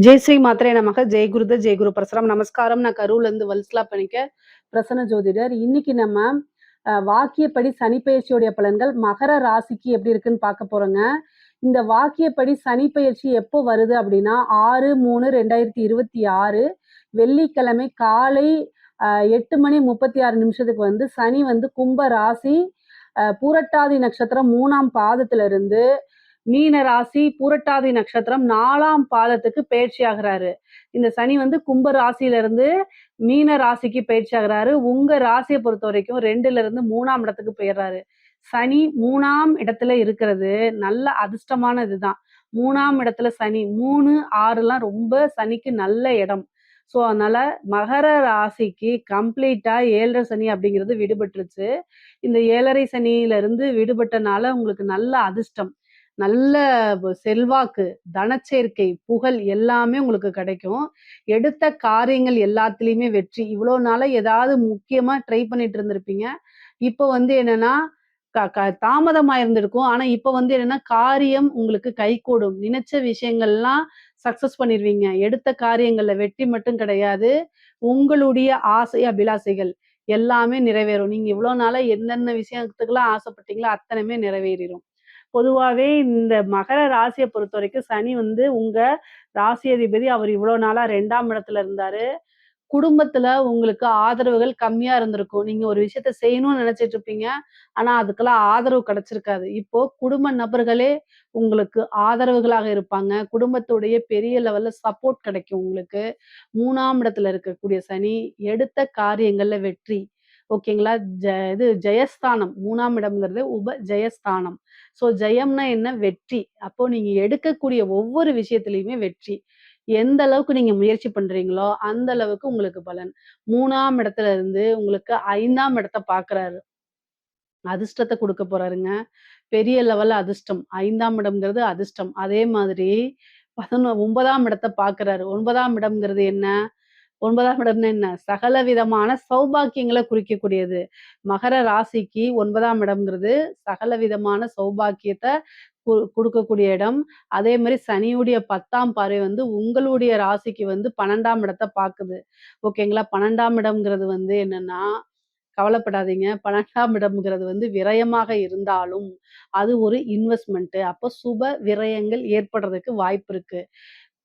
ஜெய் ஸ்ரீ மாத்ரே நமக. ஜெய் குருத ஜெய் குரு பரசுராம். நமஸ்காரம். நான் கரூர்ல இருந்து வல்சலா பண்ணிக்க பிரசன்ன ஜோதிடர். இன்னைக்கு நம்ம வாக்கியப்படி சனிப்பெயர்ச்சியுடைய பலன்கள் மகர ராசிக்கு எப்படி இருக்குன்னு பார்க்க போறோங்க. இந்த வாக்கியப்படி சனிப்பெயர்ச்சி எப்போ வருது அப்படின்னா 6/3/2026 வெள்ளிக்கிழமை காலை 8:36 வந்து சனி வந்து கும்ப ராசி பூரட்டாதி நட்சத்திரம் 3ஆம் பாதத்துல இருந்து மீன ராசி பூரட்டாதி நட்சத்திரம் 4ஆம் பாதத்துக்கு பயிற்சி ஆகுறாரு. இந்த சனி வந்து கும்ப ராசியில இருந்து மீன ராசிக்கு பயிற்சி ஆகுறாரு. உங்க ராசியை பொறுத்த வரைக்கும் 2ல இருந்து 3ஆம் இடத்துக்கு போயிடுறாரு. சனி 3ஆம் இடத்துல இருக்கிறது நல்ல அதிர்ஷ்டமான இதுதான். 3ஆம் இடத்துல சனி 3, 6லாம் ரொம்ப சனிக்கு நல்ல இடம். ஸோ அதனால மகர ராசிக்கு கம்ப்ளீட்டா 7 சனி அப்படிங்கிறது விடுபட்டுருச்சு. இந்த 7 சனியில இருந்து விடுபட்டனால உங்களுக்கு நல்ல அதிர்ஷ்டம், நல்ல செல்வாக்கு, தனச்சேர்க்கை, புகழ் எல்லாமே உங்களுக்கு கிடைக்கும். எடுத்த காரியங்கள் எல்லாத்துலயுமே வெற்றி. இவ்வளோ நாளா ஏதாவது முக்கியமா ட்ரை பண்ணிட்டு இருந்திருப்பீங்க. இப்போ வந்து என்னன்னா, க க தாமதமா இருந்திருக்கும். ஆனா இப்ப வந்து என்னன்னா, காரியம் உங்களுக்கு கைகூடும். நினைச்ச விஷயங்கள்லாம் சக்சஸ் பண்ணிருவீங்க. எடுத்த காரியங்கள்ல வெற்றி மட்டும் கிடையாது. உங்களுடைய ஆசை, அபிலாசைகள் எல்லாமே நிறைவேறும். நீங்க இவ்வளோ நாளா என்னென்ன விஷயத்துக்கெல்லாம் ஆசைப்பட்டீங்களோ அத்தனையுமே நிறைவேறிரும். பொதுவாவே இந்த மகர ராசிய பொறுத்தவரைக்கும் சனி வந்து உங்க ராசி அதிபதி. அவர் இவ்வளோ நாளா 2ஆம் இடத்துல இருந்தாரு. குடும்பத்துல உங்களுக்கு ஆதரவுகள் கம்மியா இருந்திருக்கும். நீங்க ஒரு விஷயத்த செய்யணும்னு நினைச்சிட்டு இருப்பீங்க. ஆனா அதுக்கெல்லாம் ஆதரவு கிடைச்சிருக்காது. இப்போ குடும்ப நபர்களே உங்களுக்கு ஆதரவுகளாக இருப்பாங்க. குடும்பத்துடைய பெரிய லெவல்ல சப்போர்ட் கிடைக்கும் உங்களுக்கு. 3ஆம் இடத்துல இருக்கக்கூடிய சனி எடுத்த காரியங்கள்ல வெற்றி. ஓகேங்களா? இது ஜெயஸ்தானம். 3ஆம் இடம்ங்கிறது ஜெயஸ்தானம். ஸோ ஜெயம்னா என்ன? வெற்றி. அப்போ நீங்க எடுக்கக்கூடிய ஒவ்வொரு விஷயத்திலயுமே வெற்றி. எந்த அளவுக்கு நீங்க முயற்சி பண்றீங்களோ, அந்த அளவுக்கு உங்களுக்கு பலன். 3ஆம் இடத்துல இருந்து உங்களுக்கு 5ஆம் இடத்த பார்க்குறாரு. அதிர்ஷ்டத்த குடுக்க போறாருங்க. பெரிய லெவல்ல அதிர்ஷ்டம். 5ஆம் இடம்ங்கிறது அதிர்ஷ்டம். அதே மாதிரி 9ஆம் இடத்த பார்க்குறாரு. 9ஆம் இடம்ங்கிறது என்ன? 9ஆம் இடம்னா என்ன? சகல விதமான சௌபாக்கியங்கள குறிக்கக்கூடியது. மகர ராசிக்கு 9ஆம் இடம்ங்கிறது சகல விதமான சௌபாக்கியத்த குடுக்கக்கூடிய இடம். அதே மாரி சனியுடைய 10ஆம் பார்வை வந்து உங்களுடைய ராசிக்கு வந்து 12ஆம் இடத்த பாக்குது. ஓகேங்களா? 12ஆம் இடம்ங்கிறது வந்து என்னன்னா, கவலைப்படாதீங்க. 12ஆம் இடம்ங்கிறது வந்து விரயமாக இருந்தாலும், அது ஒரு இன்வெஸ்ட்மென்ட். அப்போ சுப விரயங்கள் ஏற்படுறதுக்கு வாய்ப்பு இருக்கு.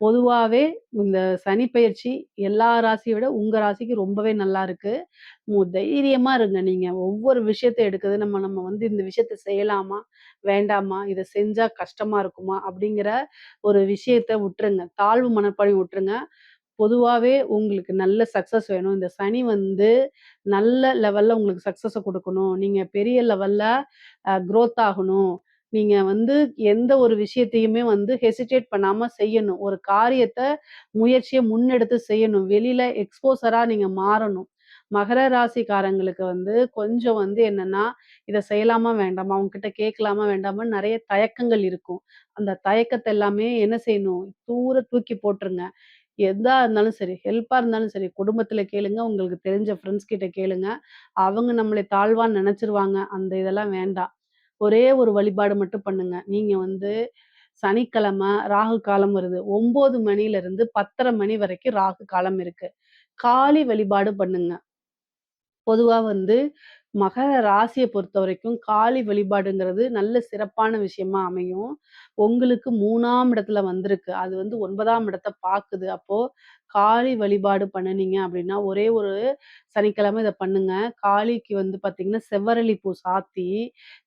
பொதுவாவே இந்த சனி பெயர்ச்சி எல்லா ராசிய விட உங்க ராசிக்கு ரொம்பவே நல்லா இருக்கு. தைரியமா இருங்க நீங்க. ஒவ்வொரு விஷயத்த எடுக்குது நம்ம நம்ம வந்து இந்த விஷயத்த செய்யலாமா? வேண்டாமா? இத செஞ்சா கஷ்டமா இருக்குமா? அப்படிங்கிற ஒரு விஷயத்த விட்டுருங்க. தாழ்வு மனப்பான்மைய விட்டுருங்க. பொதுவாவே உங்களுக்கு நல்ல சக்சஸ் வேணும். இந்த சனி வந்து நல்ல லெவல்ல உங்களுக்கு சக்சஸ குடுக்கணும். நீங்க பெரிய லெவல்ல குரோத் ஆகணும். நீங்க வந்து எந்த ஒரு விஷயத்தையுமே வந்து ஹெசிடேட் பண்ணாம செய்யணும். ஒரு காரியத்த முயற்சிய முன்னெடுத்து செய்யணும். வெளியில எக்ஸ்போஸரா நீங்க மாறணும். மகர ராசிக்காரங்களுக்கு வந்து கொஞ்சம் வந்து என்னன்னா, இத செய்யலாமா? வேண்டாமா? அவங்ககிட்ட கேட்கலாமா? வேண்டாமான்னு நெறைய தயக்கங்கள் இருக்கும். அந்த தயக்கத்த எல்லாமே என்ன செய்யணும்? தூர தூக்கி போட்டுருங்க. எதா இருந்தாலும் சரி, ஹெல்ப்பா இருந்தாலும் சரி, குடும்பத்தில கேளுங்க, உங்களுக்கு தெரிஞ்ச ஃப்ரெண்ட்ஸ் கிட்ட கேளுங்க. அவங்க நம்மள தாழ்வா நெனச்சுருவாங்க. அந்த இதெல்லாம் வேண்டாம். ஒரே ஒரு வழிபாடு மட்டும் பண்ணுங்க. நீங்க வந்து சனிக்கிழமை ராகு காலம் வருது. 9 மணியிலிருந்து 10:30 மணி வரைக்கும் ராகு காலம் இருக்கு. காளி வழிபாடு பண்ணுங்க. பொதுவா வந்து மகர ராசிய பொறுத்தவரைக்கும் காளி வழிபாடுங்கிறது நல்ல சிறப்பான விஷயமா அமையும். உங்களுக்கு 3ஆம் இடத்துல வந்திருக்கு. அது வந்து 9ஆம் இடத்த பாக்குது. அப்போ காளி வழிபாடு பண்ணுனீங்க அப்படின்னா, ஒரே ஒரு சனிக்கிழமை இத பண்ணுங்க. காளிக்கு வந்து பாத்தீங்கன்னா, செவ்வரளி பூ சாத்தி,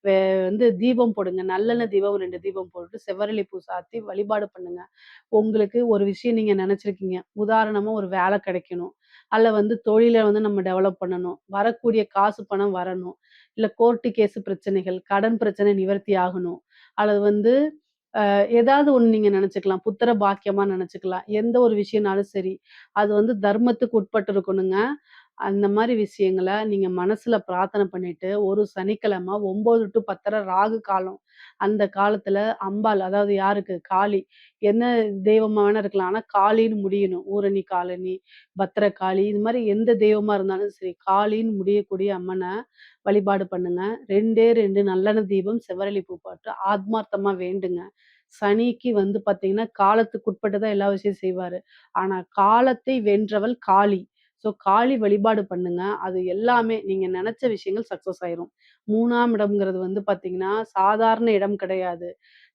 வே வந்து தீபம் போடுங்க. நல்லெண்ணெய் தீபம் 2 தீபம் போட்டு செவ்வரளி பூ சாத்தி வழிபாடு பண்ணுங்க. உங்களுக்கு ஒரு விஷயம் நீங்க நெனச்சிருக்கீங்க. உதாரணமா ஒரு வேலை கிடைக்கணும். அல்ல வந்து தொழில வந்து நம்ம டெவலப் பண்ணணும். வரக்கூடிய காசு பணம் வரணும். இல்ல கோர்ட்டு கேஸ் பிரச்சனைகள், கடன் பிரச்சனை நிவர்த்தி ஆகணும். அல்லது வந்து ஏதாவது ஒண்ணு நீங்க நெனச்சுக்கலாம். புத்திர பாக்கியமா நெனச்சுக்கலாம். எந்த ஒரு விஷயம்னாலும் சரி. அது வந்து தர்மத்துக்கு உட்பட்டு இருக்கணுங்க. அந்த மாரி விஷயங்கள நீங்க மனசுல பிரார்த்தனை பண்ணிட்டு, ஒரு சனிக்கிழமை 9 டூ 10:30 ராகு காலம். அந்த காலத்துல அம்பாள் அதாவது யாருக்கு? காளி. என்ன தெய்வமா வேணா இருக்கலாம். ஆனா காளின்னு முடியணும். ஊரணி, காலனி, பத்திரகாளி இது மாரி எந்த தெய்வமா இருந்தாலும் சரி, காளின்னு முடியக்கூடிய அம்மன வழிபாடு பண்ணுங்க. 2 நல்லெண்ணெய் தீபம், செவ்வரளி பூ போட்டு ஆத்மார்த்தமா வேண்டுங்க. சனிக்கு வந்து பார்த்தீங்கன்னா, காலத்துக்குட்பட்டு தான் எல்லா விஷயம் செய்வாரு. ஆனா காலத்தை வென்றவள் காளி. ஸோ காளி வழிபாடு பண்ணுங்க. அது எல்லாமே நீங்க நெனச்ச விஷயங்கள் சக்சஸ் ஆயிரும். 3ஆம் இடம்ங்கிறது வந்து பார்த்தீங்கன்னா, சாதாரண இடம் கிடையாது.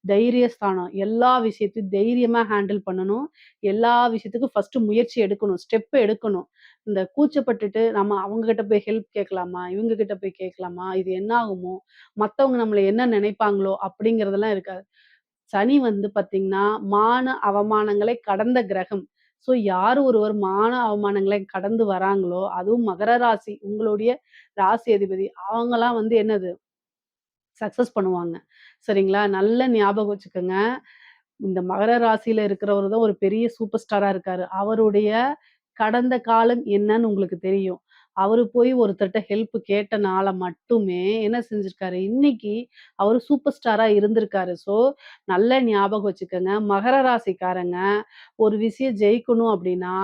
தைரியஸ்தானம். எல்லா விஷயத்தையும் தைரியமா ஹேண்டில் பண்ணணும். எல்லா விஷயத்துக்கும் ஃபர்ஸ்ட்டு முயற்சி எடுக்கணும். ஸ்டெப் எடுக்கணும். இந்த கூச்சப்பட்டுட்டு நம்ம அவங்க கிட்ட போய் ஹெல்ப் கேட்கலாமா? இவங்க கிட்ட போய் கேட்கலாமா? இது என்ன ஆகுமோ? மத்தவங்க நம்மள என்ன நினைப்பாங்களோ? அப்படிங்கிறதெல்லாம் இருக்காது. சனி வந்து பார்த்தீங்கன்னா, மான அவமானங்களை கடந்த கிரகம். ஸோ யார் ஒருவர் மான அவமானங்களை கடந்து வராங்களோ, அதுவும் மகர ராசி உங்களுடைய ராசி அதிபதி. அவங்கலாம் வந்து என்னது சக்சஸ் பண்ணுவாங்க. சரிங்களா? நல்ல ஞாபகம் வச்சுக்கங்க. இந்த மகர ராசியில இருக்கிறவரு தான் ஒரு பெரிய சூப்பர் ஸ்டாரா இருக்காரு. அவருடைய கடந்த காலம் என்னன்னு உங்களுக்கு தெரியும். அவரு போய் ஒருத்தர்ட்ட ஹெல்ப் கேட்டனால மட்டுமே என்ன செஞ்சிருக்காரு, இன்னைக்கு அவரு சூப்பர் ஸ்டாரா இருந்திருக்காரு. ஸோ நல்ல ஞாபகம் வச்சுக்கங்க. மகர ராசிக்காரங்க ஒரு விஷயம் ஜெயிக்கணும் அப்டின்னா,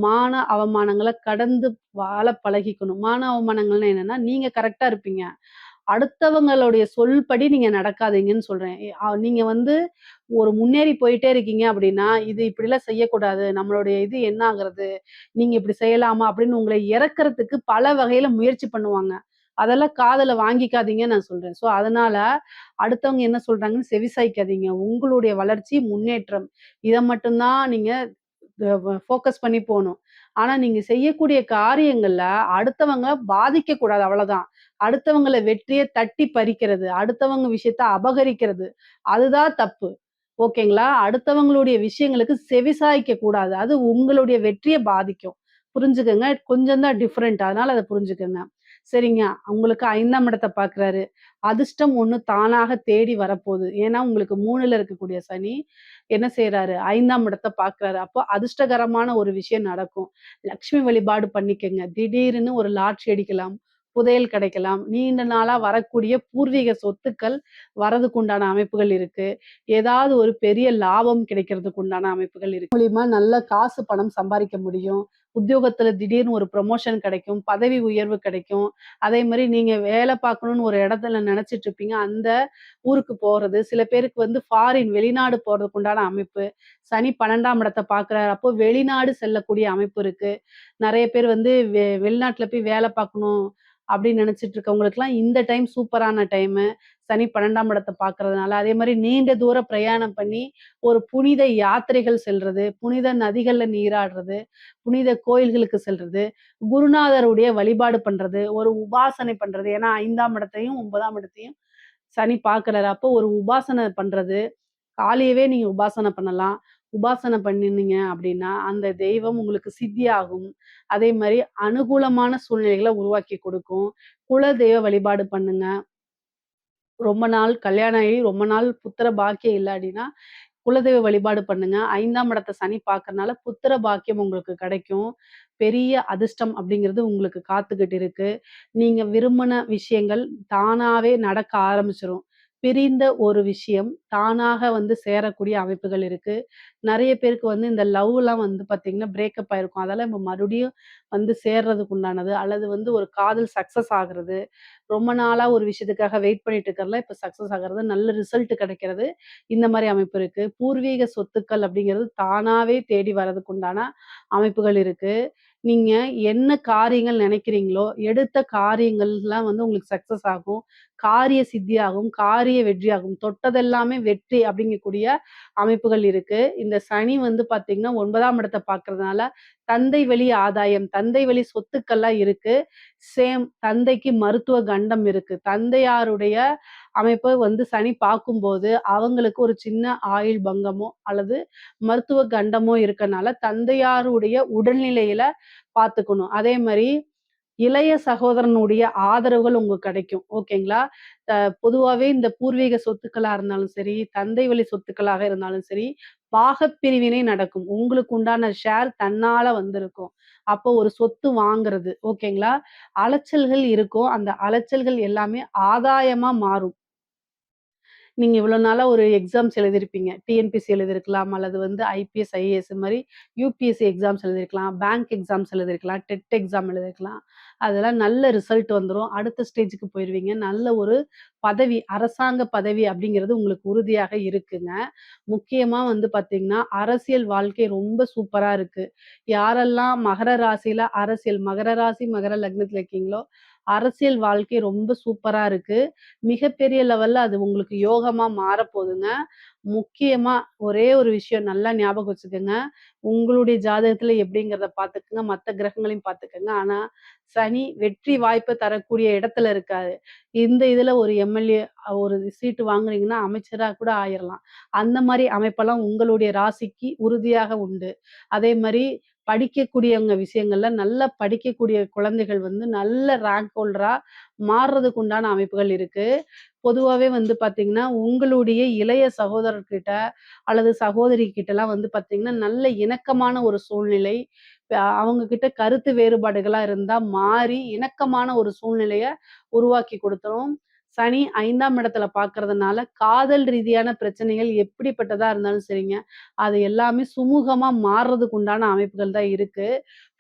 மான அவமானங்கள கடந்து வாழ பழகிக்கணும். மான அவமானங்கள்னா என்னன்னா, நீங்க கரெக்ட்டா இருப்பீங்க. அடுத்தவங்களுடைய சொல்படி நீங்க நடக்காதீங்கன்னு சொல்றேன். நீங்க வந்து ஒரு முன்னேறி போயிட்டே இருக்கீங்க அப்படின்னா, "இது இப்படிலாம் செய்யக்கூடாது. நம்மளுடைய இது என்ன ஆகுறது? நீங்க இப்படி செய்யலாமா?" அப்படின்னு உங்கள இறக்கறதுக்கு பல வகையில முயற்சி பண்ணுவாங்க. அதெல்லாம் காதுல வாங்கிக்காதீங்கன்னு நான் சொல்றேன். ஸோ, அதனால அடுத்தவங்க என்ன சொல்றாங்கன்னு செவிசாய்க்காதீங்க. உங்களுடைய வளர்ச்சி, முன்னேற்றம் இத மட்டும் தான் நீங்க ஃபோக்கஸ் பண்ணி போணும். ஆனா, நீங்க செய்யக்கூடிய காரியங்கள்ல அடுத்தவங்க பாதிக்கக்கூடாது அவ்வளதான். அடுத்தவங்கள வெற்றிய தட்டி பறிக்கிறது, அடுத்தவங்க விஷயத்த அபகரிக்கிறது, அதுதான் தப்பு. ஓகேங்களா? அடுத்தவங்களுடைய விஷயங்களுக்கு செவிசாய்க்க கூடாது. அது உங்களுடைய வெற்றிய பாதிக்கும். புரிஞ்சுக்கங்க. கொஞ்சம் தான் டிஃபரெண்ட். அதனால அத புரிஞ்சுக்கங்க. சரிங்க. உங்களுக்கு 5ஆம் இடத்த பார்க்குறாரு. அதிர்ஷ்டம் ஒண்ணு தானாக தேடி வரப்போது. ஏன்னா, உங்களுக்கு 3ல இருக்கக்கூடிய சனி என்ன செய்றாரு? 5ஆம் இடத்த பார்க்குறாரு. அப்போ அதிர்ஷ்டகரமான ஒரு விஷயம் நடக்கும். லக்ஷ்மி வழிபாடு பண்ணிக்கங்க. திடீர்னு ஒரு லாட்டரி அடிக்கலாம். புதையல் கிடைக்கலாம். நீண்ட நாளா வரக்கூடிய பூர்வீக சொத்துக்கள் வரதுக்கு உண்டான அமைப்புகள் இருக்கு. ஏதாவது ஒரு பெரிய லாபம் கிடைக்கிறதுக்கு உண்டான அமைப்புகள் இருக்கு. மூலியமா நல்ல காசு, பணம் சம்பாரிக்க முடியும். உத்தியோகத்துல திடீர்னு ஒரு ப்ரமோஷன் கிடைக்கும். பதவி உயர்வு கிடைக்கும். அதே மாரி நீங்க வேலை பார்க்கணும்னு ஒரு இடத்துல நெனச்சிட்டு இருப்பீங்க. அந்த ஊருக்கு போறது. சில பேருக்கு வந்து ஃபாரின் வெளிநாடு போறதுக்கு உண்டான அமைப்பு. சனி 12ஆம் இடத்த பார்க்குறாரு. அப்போ வெளிநாடு செல்லக்கூடிய அமைப்பு இருக்கு. நெறைய பேர் வந்து வெளிநாட்ல போய் வேலை பார்க்கணும் அப்படின்னு நெனச்சிட்டு இருக்கவங்களுக்கெல்லாம் இந்த டைம் சூப்பரான டைமு. சனி 12ஆம் இடத்த பார்க்கறதுனால. அதே மாரி நீண்ட தூர பிரயாணம் பண்ணி ஒரு புனித யாத்திரைகள் செல்றது, புனித நதிகள்ல நீராடுறது, புனித கோயில்களுக்கு செல்றது, குருநாதருடைய வழிபாடு பண்றது, ஒரு உபாசனை பண்றது. ஏன்னா 5ஆம் இடத்தையும், 9ஆம் இடத்தையும் சனி பார்க்குறாரு. அப்போ ஒரு உபாசனை பண்றது. காலையவே நீங்க உபாசனை பண்ணலாம். உபாசனை பண்ணினீங்க அப்படின்னா, அந்த தெய்வம் உங்களுக்கு சித்தியாகும். அதே மாரி அனுகூலமான சூழ்நிலைகள உருவாக்கி கொடுக்கும். குலதெய்வ வழிபாடு பண்ணுங்க. ரொம்ப நாள் கல்யாணம் ஆகி ரொம்ப நாள் புத்திர பாக்கியம் இல்ல அப்படின்னா, குலதெய்வ வழிபாடு பண்ணுங்க. 5ஆம் இடத்த சனி பார்க்கறனால புத்திர பாக்கியம் உங்களுக்கு கிடைக்கும். பெரிய அதிர்ஷ்டம் அப்படிங்கிறது உங்களுக்கு காத்துக்கிட்டு இருக்கு. நீங்க விரும்பின விஷயங்கள் தானாவே நடக்க ஆரம்பிச்சுரும். பிரிந்த ஒரு விஷயம் தானாக வந்து சேரக்கூடிய அமைப்புகள் இருக்கு. நெறைய பேருக்கு வந்து இந்த லவ்லாம் வந்து பார்த்தீங்கன்னா, பிரேக்கப் ஆயிருக்கும். அதெல்லாம் இப்ப மறுபடியும் வந்து சேர்றதுக்கு உண்டானது. அல்லது வந்து ஒரு காதல் சக்சஸ் ஆகுறது. ரொம்ப நாளா ஒரு விஷயத்துக்காக வெயிட் பண்ணிட்டு இருக்கிறதுலாம் இப்ப சக்சஸ் ஆகுறது. நல்ல ரிசல்ட் கிடைக்கிறது. இந்த மாரி அமைப்பு இருக்கு. பூர்வீக சொத்துக்கள் அப்படிங்கிறது தானாவே தேடி வரதுக்கு உண்டான அமைப்புகள் இருக்கு. நீங்க என்ன காரியங்கள் நினைக்கிறீங்களோ, எடுத்த காரியங்கள்லாம் வந்து உங்களுக்கு சக்சஸ் ஆகும். காரிய சித்தியாகும், காரிய வெற்றியாகும். தொட்டதெல்லாமே வெற்றி அப்படிங்கக்கூடிய அமைப்புகள் இருக்கு. இந்த சனி வந்து பார்த்தீங்கன்னா, 9ஆம் இடத்த பார்க்கறதுனால, தந்தை வழி ஆதாயம், தந்தை வழி சொத்துக்கள்லாம் இருக்கு. சேம் தந்தைக்கு மருத்துவ கண்டம் இருக்கு. தந்தையாருடைய அமைப்ப வந்து சனி பார்க்கும்போது, அவங்களுக்கு ஒரு சின்ன ஆயுள் பங்கமோ, அல்லது மருத்துவ கண்டமோ இருக்கனால, தந்தையாருடைய உடல்நிலையில பார்த்துக்கணும். அதே மாரி இளைய சகோதரனுடைய ஆதரவுகள் உங்களுக்கு கிடைக்கும். ஓகேங்களா? பொதுவாவே இந்த பூர்வீக சொத்துக்களா இருந்தாலும் சரி, தந்தை வழி சொத்துக்களாக இருந்தாலும் சரி, பாகப்பிரிவினை நடக்கும். உங்களுக்கு உண்டான ஷேர் தன்னால வந்திருக்கும். அப்போ ஒரு சொத்து வாங்குறது. ஓகேங்களா? அலைச்சல்கள் இருக்கும். அந்த அலைச்சல்கள் எல்லாமே ஆதாயமா மாறும். நீங்க இவ்வளோ நாளா ஒரு எக்ஸாம்ஸ் எழுதியிருப்பீங்க. டிஎன்பிஎஸ்சி எழுதியிருக்கலாம், அல்லது வந்து ஐபிஎஸ், ஐஏஎஸ் மாரி யுபிஎஸ்சி எக்ஸாம்ஸ் எழுதியிருக்கலாம், பேங்க் எக்ஸாம்ஸ் எழுதியிருக்கலாம், டெட் எக்ஸாம் எழுதியிருக்கலாம். அதெல்லாம் நல்ல ரிசல்ட் வந்துரும். அடுத்த ஸ்டேஜுக்கு போயிருவீங்க. நல்ல ஒரு பதவி, அரசாங்க பதவி அப்படிங்கிறது உங்களுக்கு உறுதியாக இருக்குங்க. முக்கியமா வந்து பார்த்தீங்கன்னா, அரசியல் வாழ்க்கை ரொம்ப சூப்பரா இருக்கு. யாரெல்லாம் மகர ராசியில மகர ராசி, மகர லக்னத்தில இருக்கீங்களோ, அரசியல் வாழ்க்கை ரொம்ப சூப்பரா இருக்கு. மிகப்பெரிய லெவல்ல அது உங்களுக்கு யோகமா மாறப்போதுங்க. முக்கியமா ஒரே ஒரு விஷயம் நல்லா ஞாபகம் வச்சுக்கங்க. உங்களுடைய ஜாதகத்துல எப்படிங்கிறத பார்த்துக்கங்க. மத்த கிரகங்களையும் பார்த்துக்கங்க. ஆனா, சனி வெற்றி வாய்ப்ப தரக்கூடிய இடத்துல இருக்காரு. இந்த இதுல ஒரு எம்எல்ஏ ஒரு சீட்டு வாங்குனீங்கன்னா, அமைச்சரா கூட ஆயிரலாம். அந்த மாரி அமைப்பெல்லாம் உங்களுடைய ராசிக்கு உறுதியாக உண்டு. அதே மாரி படிக்கக்கூடியவங்க விஷயங்கள்ல நல்லா படிக்கக்கூடிய குழந்தைகள் வந்து நல்ல ரேங்க் ஹோல்டரா மாறுறதுக்கு உண்டான அமைப்புகள் இருக்கு. பொதுவாவே வந்து பார்த்தீங்கன்னா, உங்களுடைய இளைய சகோதரர்கிட்ட அல்லது சகோதரி கிட்டலாம் வந்து பார்த்தீங்கன்னா, நல்ல இணக்கமான ஒரு சூழ்நிலை, அவங்க கிட்ட கருத்து வேறுபாடுகளா இருந்தா மாறி, இணக்கமான ஒரு சூழ்நிலைய உருவாக்கி குடுத்துரும். சனி 5ஆம் இடத்துல பார்க்கறதுனால, காதல் ரீதியான பிரச்சனைகள் எப்படிப்பட்டதா இருந்தாலும் சரிங்க, அது எல்லாமே சுமூகமா மாறுறதுக்கு உண்டான அமைப்புகள் தான் இருக்கு.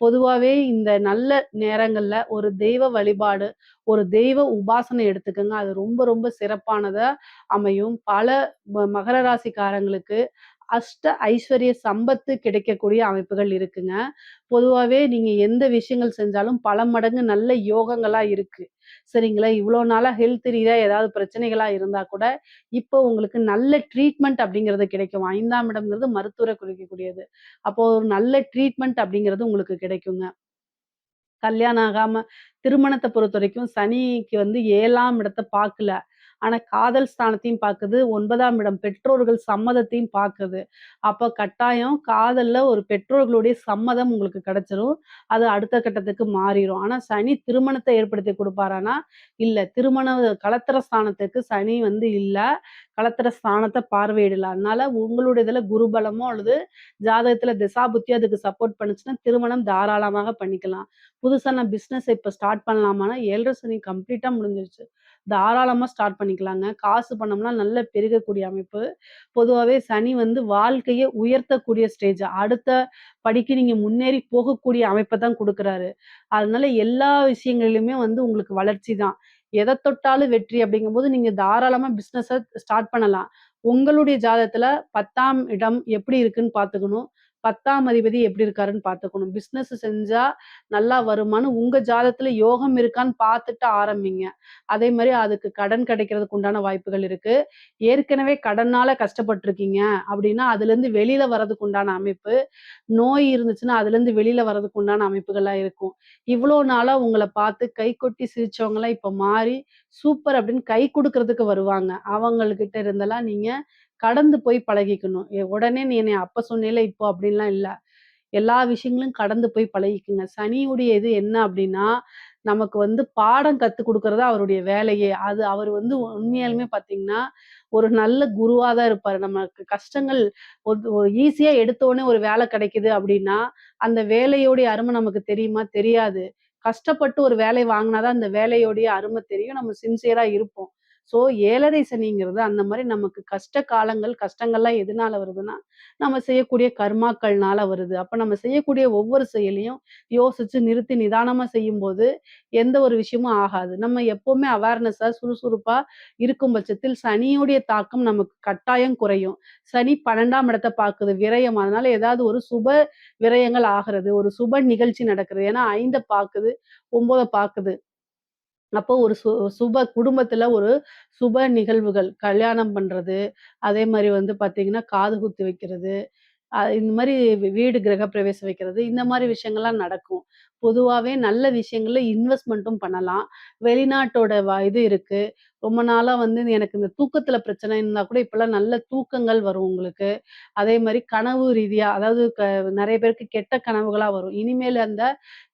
பொதுவாவே இந்த நல்ல நேரங்கள்ல ஒரு தெய்வ வழிபாடு, ஒரு தெய்வ உபாசனை எடுத்துக்கங்க. அது ரொம்ப ரொம்ப சிறப்பானதா அமையும். பல மகர ராசிக்காரங்களுக்கு அஷ்ட ஐஸ்வர்ய சம்பத்து கிடைக்கக்கூடிய அமைப்புகள் இருக்குங்க. பொதுவாவே நீங்க எந்த விஷயங்கள் செஞ்சாலும் பல மடங்கு நல்ல யோகங்களா இருக்கு. சரிங்களா? இவ்ளோ நாளா ஹெல்த் ரீதியா ஏதாவது பிரச்சனைகளா இருந்தா கூட, இப்போ உங்களுக்கு நல்ல ட்ரீட்மெண்ட் அப்படிங்கிறது கிடைக்கும். 5ஆம் இடம்ங்கிறது மருத்துவர குறிக்கக்கூடியது. அப்போ ஒரு நல்ல ட்ரீட்மெண்ட் அப்படிங்கிறது உங்களுக்கு கிடைக்குங்க. கல்யாணம் ஆகாம திருமணத்த பொறுத்தவரைக்கும் சனிக்கு வந்து 7ஆம் இடத்த பார்க்கல. ஆனா காதல் ஸ்தானத்தையும் பார்க்குது. 9ஆம் இடம் பெற்றோர்கள் சம்மதத்தையும் பார்க்குது. அப்ப கட்டாயம் காதல்ல ஒரு பெற்றோர்களுடைய சம்மதம் உங்களுக்கு கிடைச்சிரும். அது அடுத்த கட்டத்துக்கு மாறிரும். ஆனா சனி திருமணத்த ஏற்படுத்தி குடுப்பாரான்னா, இல்ல. கலத்திர ஸ்தானத்துக்கு சனி வந்து இல்ல. கலத்திர ஸ்தானத்த பார்வையிடல. அதனால உங்களுடைய இதுல குரு பலமோ அல்லது ஜாதகத்துல திசாபுத்தி அதுக்கு சப்போர்ட் பண்ணுச்சுன்னா, திருமணம் தாராளமாக பண்ணிக்கலாம். புதுசா நான் பிசினஸ் இப்ப ஸ்டார்ட் பண்ணலாமான்னா, 7 சனி கம்ப்ளீட்டா முடிஞ்சிருச்சு. தாராளமா ஸ்டார்ட் பண்ணிக்கலாங்க. காசு பணம்லாம் நல்ல பெருகக்கூடிய அமைப்பு. பொதுவாவே சனி வந்து வாழ்க்கைய உயர்த்தக்கூடிய ஸ்டேஜ். அடுத்த படிக்கு நீங்க முன்னேறி போகக்கூடிய அமைப்ப தான் குடுக்குறாரு. அதனால எல்லா விஷயங்களிலுமே வந்து உங்களுக்கு வளர்ச்சி தான். எத தொட்டாலும் வெற்றி அப்படிங்கும்போது, நீங்க தாராளமா பிசினஸ ஸ்டார்ட் பண்ணலாம். உங்களுடைய ஜாதகத்துல 10ஆம் இடம் எப்படி இருக்குன்னு பார்த்துக்கணும். 10ஆம் அதிபதி எப்படி இருக்காருன்னு பார்த்துக்கணும். பிசினஸ் செஞ்சா நல்லா வருமான்னு உங்க ஜாதகத்துல யோகம் இருக்கான்னு பார்த்துட்டு ஆரம்பிங்க. அதே மாரி அதுக்கு கடன் கிடைக்கிறதுக்கு உண்டான வாய்ப்புகள் இருக்கு. ஏற்கனவே கடனால கஷ்டப்பட்டுருக்கீங்க அப்படின்னா, அதுலேருந்து வெளியில வரதுக்கு உண்டான அமைப்பு. நோய் இருந்துச்சுன்னா, அதுலேருந்து வெளியில வரதுக்கு உண்டான அமைப்புகள்லாம் இருக்கும். இவ்வளோ நாளா உங்கள பார்த்து கைகொட்டி சிரிச்சவங்கலாம் இப்ப மாறி, சூப்பர் அப்படின்னு கை குடுக்குறதுக்கு வருவாங்க. அவங்கள்கிட்ட இருந்தெல்லாம் நீங்க கடந்து போய் பழகிக்கணும். உடனே நீ என்னைய அப்ப சொன்னேல்ல, இப்போ அப்படின்லாம் இல்ல. எல்லா விஷயங்களும் கடந்து போய் பழகிக்கங்க. சனியுடைய இது என்ன அப்டின்னா, நமக்கு வந்து பாடம் கத்துக் குடுக்குறது அவருடைய வேலையே. அது அவர் வந்து உண்மையாலுமே பார்த்தீங்கன்னா, ஒரு நல்ல குருவா தான் இருப்பாரு. நமக்கு கஷ்டங்கள் ஒரு ஈஸியா எடுத்தோனே ஒரு வேலை கிடைக்குது அப்டின்னா, அந்த வேலையோடைய அரும நமக்கு தெரியுமா? தெரியாது. கஷ்டப்பட்டு ஒரு வேலை வாங்குனா தான் அந்த வேலையோடைய அரும தெரியும். நம்ம சின்சியரா இருப்போம். ஸோ 7:30 சனிங்கிறது அந்த மாரி நமக்கு கஷ்ட காலங்கள், கஷ்டங்கள்லாம் எதனால வருதுன்னா, நம்ம செய்யக்கூடிய கர்மாக்கள்னால வருது. அப்ப நம்ம செய்யக்கூடிய ஒவ்வொரு செயலையும் யோசிச்சு நிறுத்தி நிதானமா செய்யும்போது, எந்த ஒரு விஷயமும் ஆகாது. நம்ம எப்பவுமே அவேர்னஸா சுறுசுறுப்பா இருக்கும் பட்சத்தில் சனியுடைய தாக்கம் நமக்கு கட்டாயம் குறையும். சனி 12ஆம் இடத்த பாக்குது, விரயம். அதனால ஏதாவது ஒரு சுப விரயங்கள் ஆகிறது. ஒரு சுப நிகழ்ச்சி நடக்குது. ஏன்னா 5 பாக்குது, 9 பாக்குது. அப்போ ஒரு சுப குடும்பத்துல ஒரு சுப நிகழ்வுகள், கல்யாணம் பண்றது, அதே மாரி வந்து பாத்தீங்கன்னா, காது குத்து வைக்கிறது, இந்த மாரி வீடு கிரகப்பிரவேசம் வைக்கிறது, இந்த மாரி விஷயங்கள்லாம் நடக்கும். பொதுவாவே நல்ல விஷயங்கள்ல இன்வெஸ்ட்மென்ட்டும் பண்ணலாம். வெளிநாட்டோட இது இருக்கு. ரொம்ப நாளா வந்து எனக்கு இந்த தூக்கத்துல பிரச்சனை இருந்தா கூட இப்பலாம் நல்ல தூக்கங்கள் வரும் உங்களுக்கு. அதே மாரி கனவு ரீதியா அதாவது நெறைய பேருக்கு கெட்ட கனவுகளா வரும். இனிமேல் அந்த